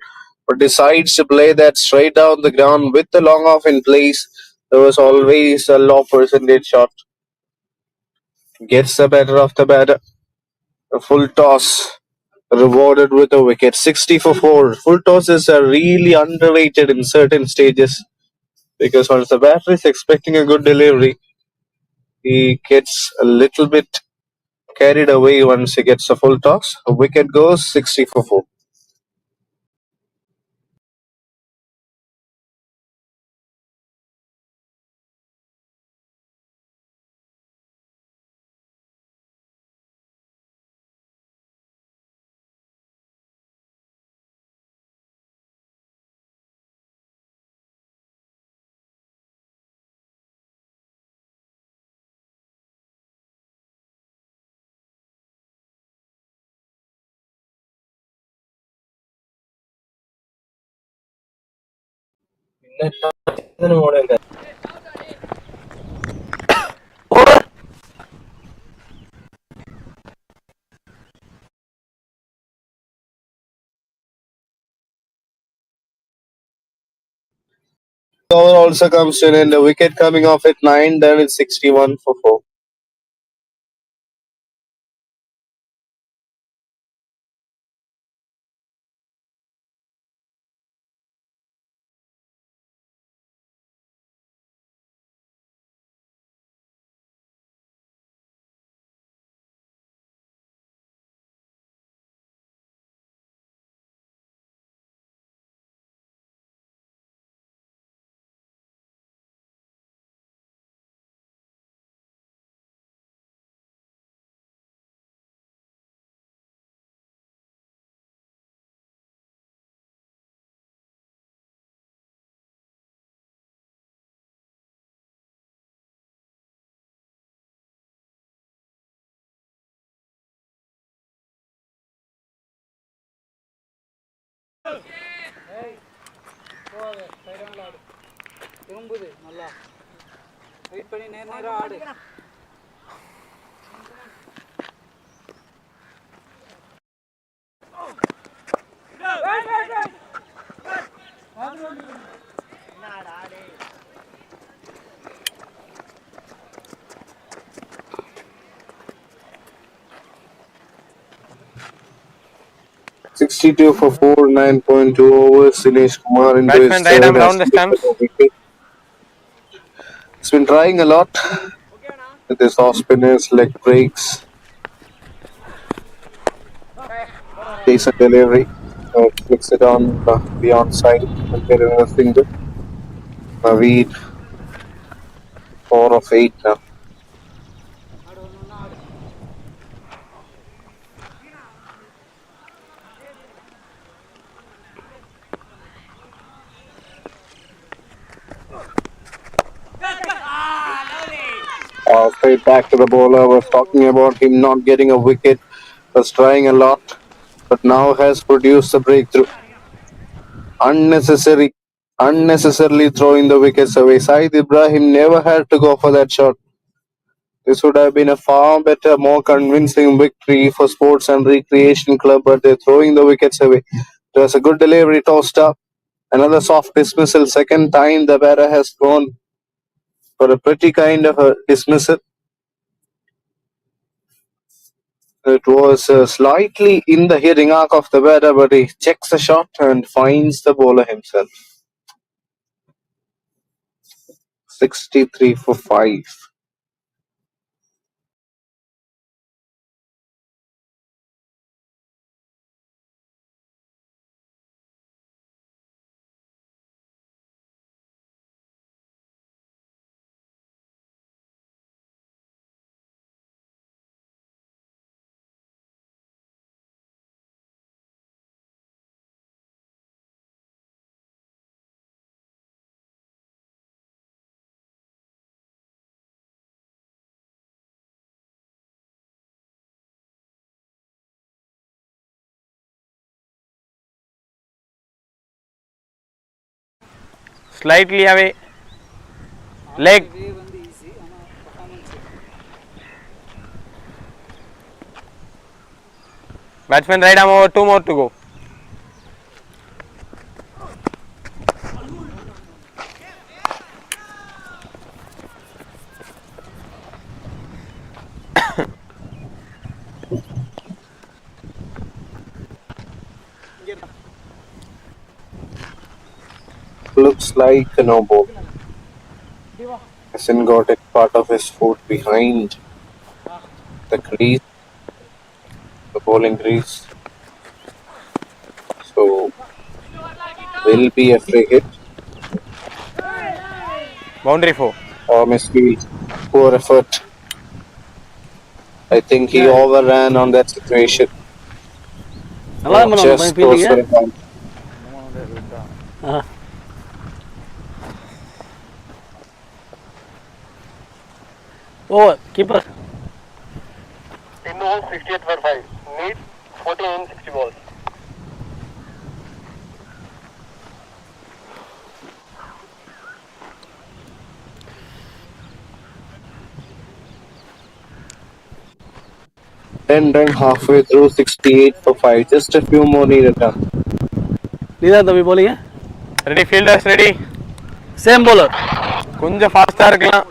but decides to play that straight down the ground with the long off in place. There was always a low percentage shot. Gets the better of the batter. A full toss. Rewarded with a wicket. 60 for 4. Full tosses are really underrated in certain stages because once the batter is expecting a good delivery, he gets a little bit carried away once he gets a full toss. A wicket goes 60 for 4. Over also comes to an end. The wicket coming off at 9, then it's 61 for 4. திரும்புது நல்லா wait பண்ணி நேரா ஆடு. $62 for 4, 9.2 overs. Dinesh Kumar into his Batsman right third arm has round the to get stumps. a wicket. He's been trying a lot with his off spinners, leg breaks, decent delivery. Flicks it on the onside and get another single. Naveed 4 of 8 now. Straight back to the bowler. Was talking about him not getting a wicket. Was trying a lot, but now has produced a breakthrough. Unnecessarily throwing the wickets away. Saeed Ibrahim never had to go for that shot. This would have been a far better, more convincing victory for Sports and Recreation Club, but they're throwing the wickets away. It was a good delivery, tossed up. Another soft dismissal. Second time the batter has gone for a pretty kind of a dismissal. It was slightly in the hitting arc of the batter, but he checks the shot and finds the bowler himself. 63 for 5. Slightly away. Leg. Batsman right arm over, 2 more to go. Looks like a no ball. Hasn't got a part of his foot behind the crease, the bowling crease. So will be a free hit Boundary 4. or misfield. Poor effort. I think he overran on that situation. நல்லா தான் பண்ண Just goes ஃபீல்டிங்க. for a bounce. Over keeper. In all 68 for 5. Need 14 in 60 balls. 10 run halfway through, 68 for 5. Just a few more needed done. நீ தான் தம்பி போலிங்க. Ready fielders ready. Same bowler. கொஞ்சம் ஃபாஸ்ட்டாக இருக்கலாம்.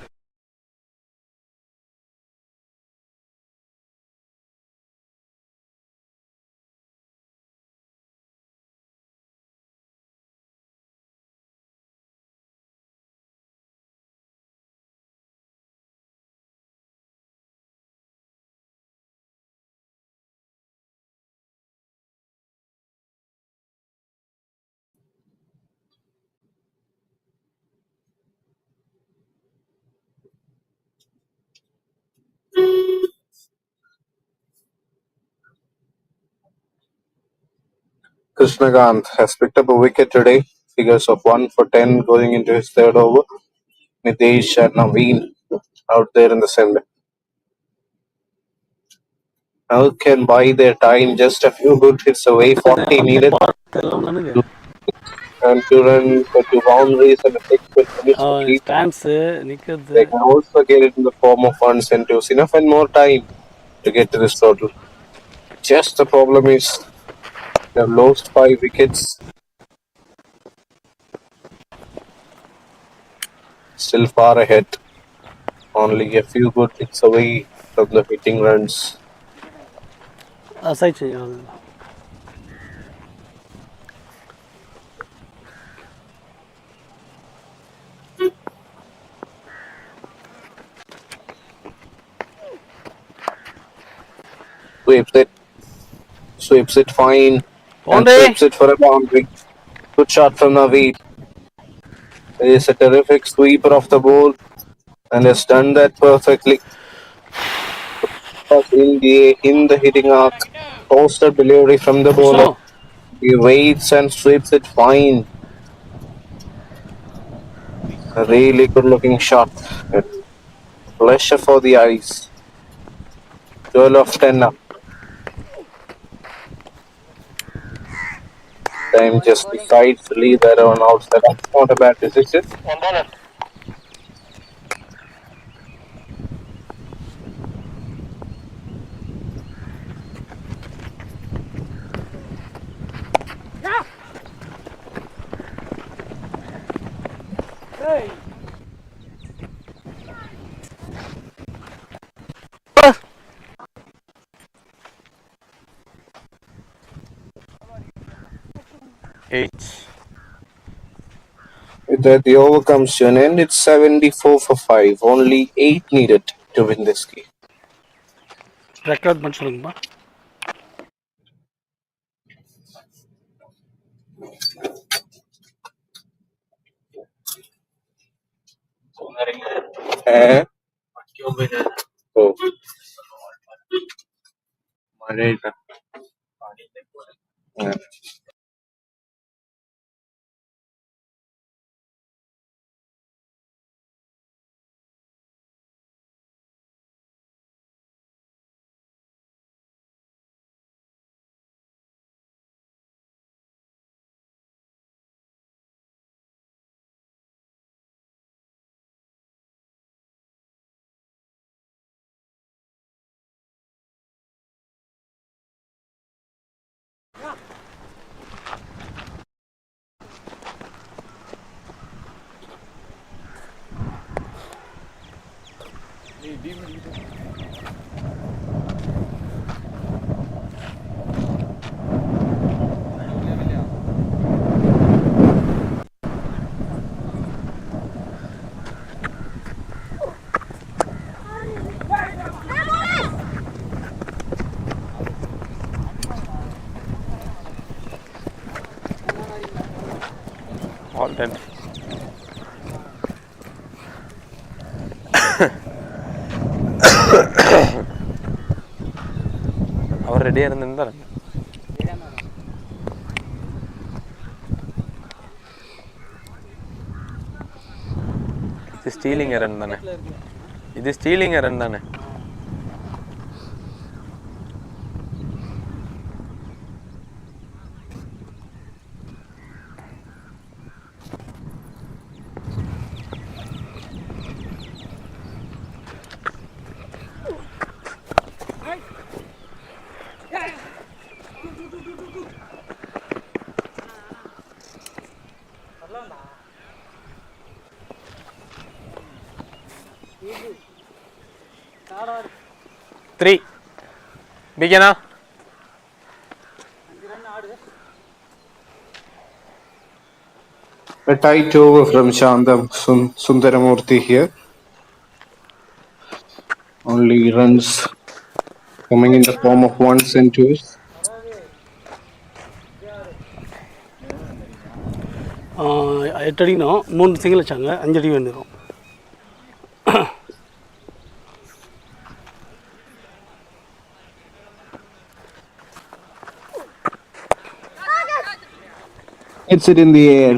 Krishnagant has picked up a wicket today. Figures of 1 for 10 going into his third over. Nitesh and Naveen out there in the center. Now can buy their time. Just a few good hits away. 40 needed. And 2 runs for 2 boundaries and a 6 will finish the lead. Stance நிக்கிறது. They can also get it in the form of one centuries. Enough and more time to get to this total. Just the problem is they have lost 5 wickets. Still far ahead. Only a few good hits away from the hitting runs. Side செய்யும். Sweeps it fine. And Boundary. sweeps it for a boundary. Good shot from Naveed. He is a terrific sweeper of the ball and has done that perfectly. In the hitting arc, posted delivery from the bowler. He waits and sweeps it fine. A really good looking shot. A pleasure for the eyes. 12 of 10 now. Time just decides to leave that one outside. That's not a bad decision. One ball left. Eight. With that, the over comes to an end. It's 74 for 5. Only 8 needed to win this game. Record பண்ணி சொல்லுங்கப்பா. Oh. All 10. அவர் ரெடியாக இருந்திருந்தார். இது stealing run தானே? இது stealing run தானே? 3. Begin. A tight over from Shandam Sundaramurthy here. Only runs coming in the form of ones and twos. எட்டு அடிக்கணும், 3 single வச்சாங்க, 5 அடி வந்துடும். Hits it in the air.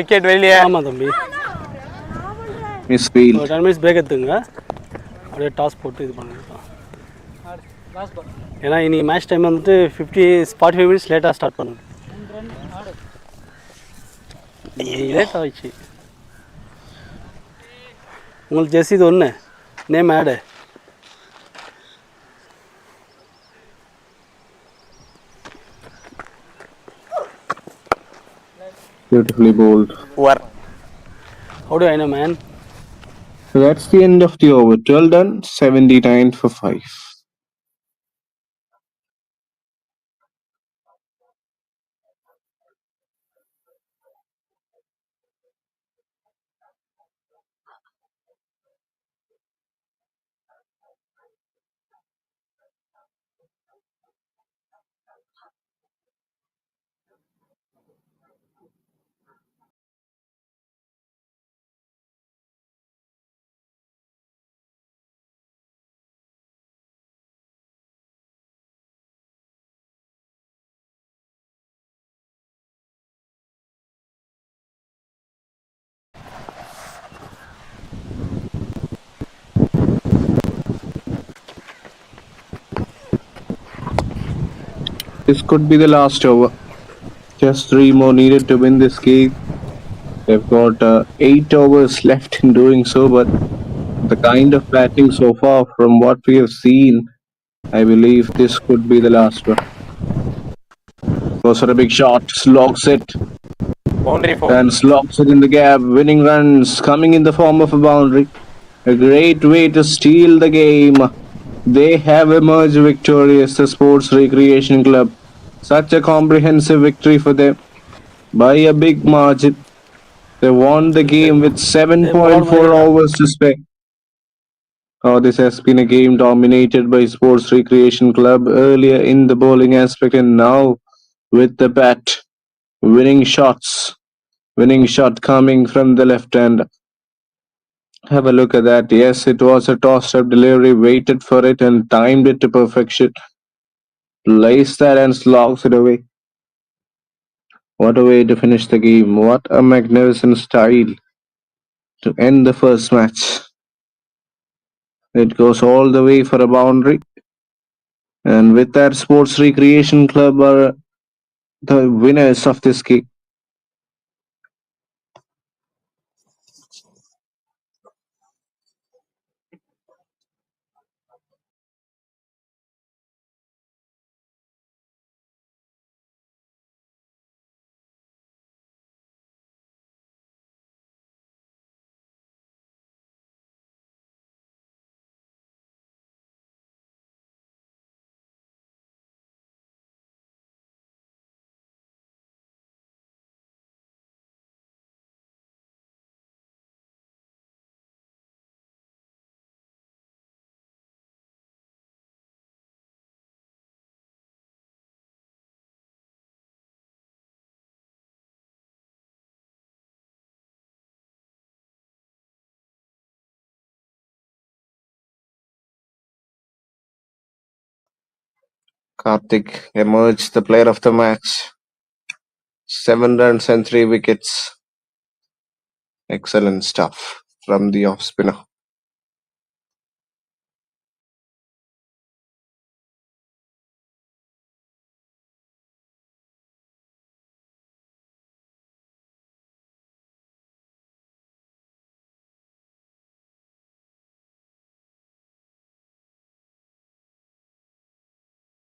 Wicket வெளியே. ஆமாம் தம்பி, Misfield. ஒரு 10 மினிட்ஸ் பிரேக் எடுத்துங்க, அப்படியே டாஸ் போட்டு இது பண்ணிருக்கோம். ஏன்னா இன்னைக்கு மேட்ச் டைம் வந்துட்டு 45 மினிட்ஸ் லேட்டாக ஸ்டார்ட் பண்ணுது. லேட் ஆகிடுச்சு. உங்களுக்கு ஜெர்சி இது ஒன்று நேம் ஆடு. Beautifully bowled. Over. How do I know, man? So that's the end of the over. 12 done, 79 for 5. This could be the last over. Just 3 more needed to win this game. They've got 8 overs left in doing so, but the kind of batting so far from what we have seen, I believe this could be the last one. Goes for a big shot, slogs it, Boundary 4. and slogs it in the gap. Winning runs coming in the form of a boundary. A great way to steal the game. They have emerged victorious, the Sports Recreation Club. Such a comprehensive victory for them by a big margin. They won the game with 7.4 overs to spare. Oh, this has been a game dominated by Sports Recreation Club earlier in the bowling aspect, and now with the bat. Winning shots. Winning shot coming from the left hand. Have a look at that. Yes, it was a tossed up delivery, waited for it and timed it to perfection. Placed that and slogs it away. What a way to finish the game. What a magnificent style to end the first match. It goes all the way for a boundary. And with that, Sports Recreation Club are the winners of this game. Karthik emerged the player of the match. 7 runs and 3 wickets. Excellent stuff from the off spinner.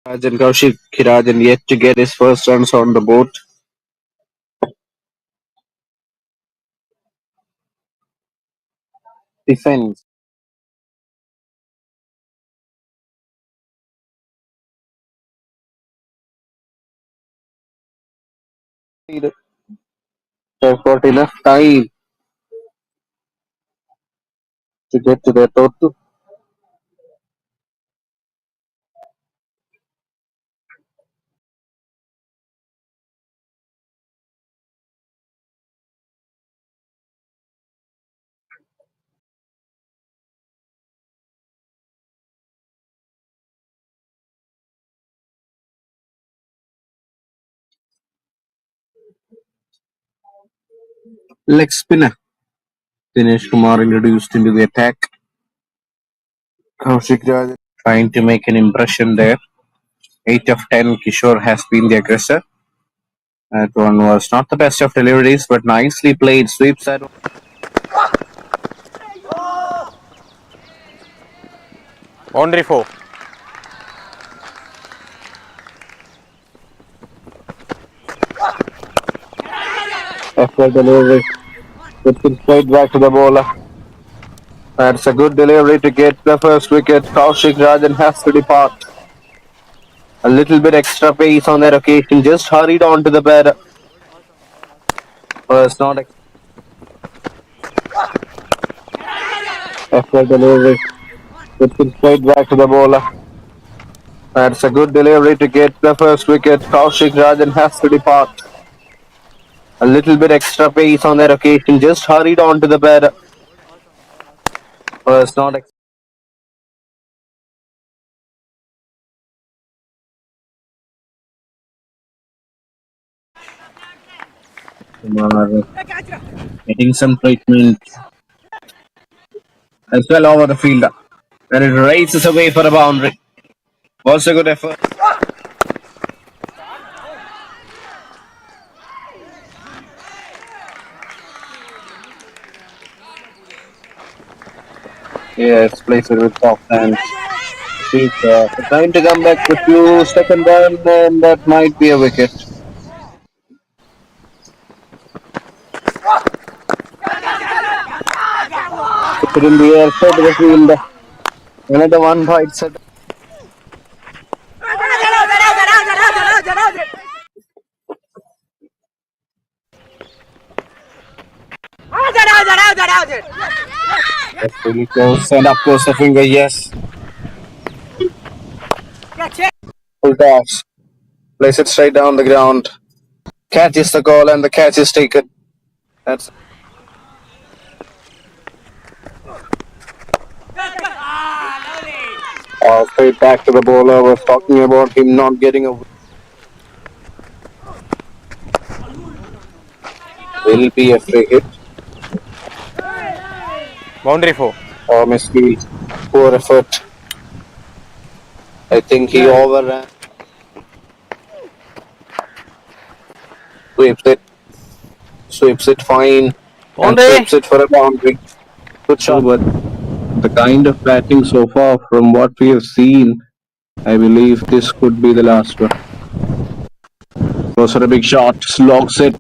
Rajan Kaushik Kirajan yet to get his first runs on the board. Defense. They've got enough time to get to their total. Leg spinner. Dinesh Kumar introduced into the attack. Kaushik Raj trying to make an impression there. 8 of 10, Kishore has been the aggressor. That one was not the best of deliveries, but nicely played. Sweeps that one. Boundary 4. After delivery, puts it straight back to the bowler. That's a good delivery to get the first wicket. Kaushik Rajan has to depart. A little bit extra pace on that occasion. Just hurried on to the batter. Was not after delivery, puts it straight back to the bowler. That's a good delivery to get the first wicket. Kaushik Rajan has to depart. A little bit extra pace on that occasion. Just hurried on to the batter. Was not getting some treatment as well over the fielder. And it races away for a boundary. Was a good effort. Yes, place it with soft hands. Trying to come back with you, second run, and that might be a wicket. Put it in the air, so to the fielder. Another one bites it. That's really close. And up goes the finger, yes. Full toss. Place it straight down the ground. Catches the goal and the catch is taken. That's straight back to the bowler. I was talking about him not getting a. Will be a free hit. Boundary 4. Or misfield. Poor effort. I think he overran. Sweeps it fine. And sweeps it for a boundary. Good shot. But the kind of batting so far from what we have seen, I believe this could be the last one. Goes for a big shot, slogs it,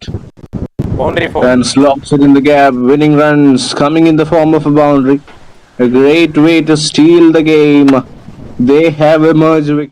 Boundary 4. and slogs it in the gap. Winning runs coming in the form of a boundary. A great way to steal the game. They have emerged.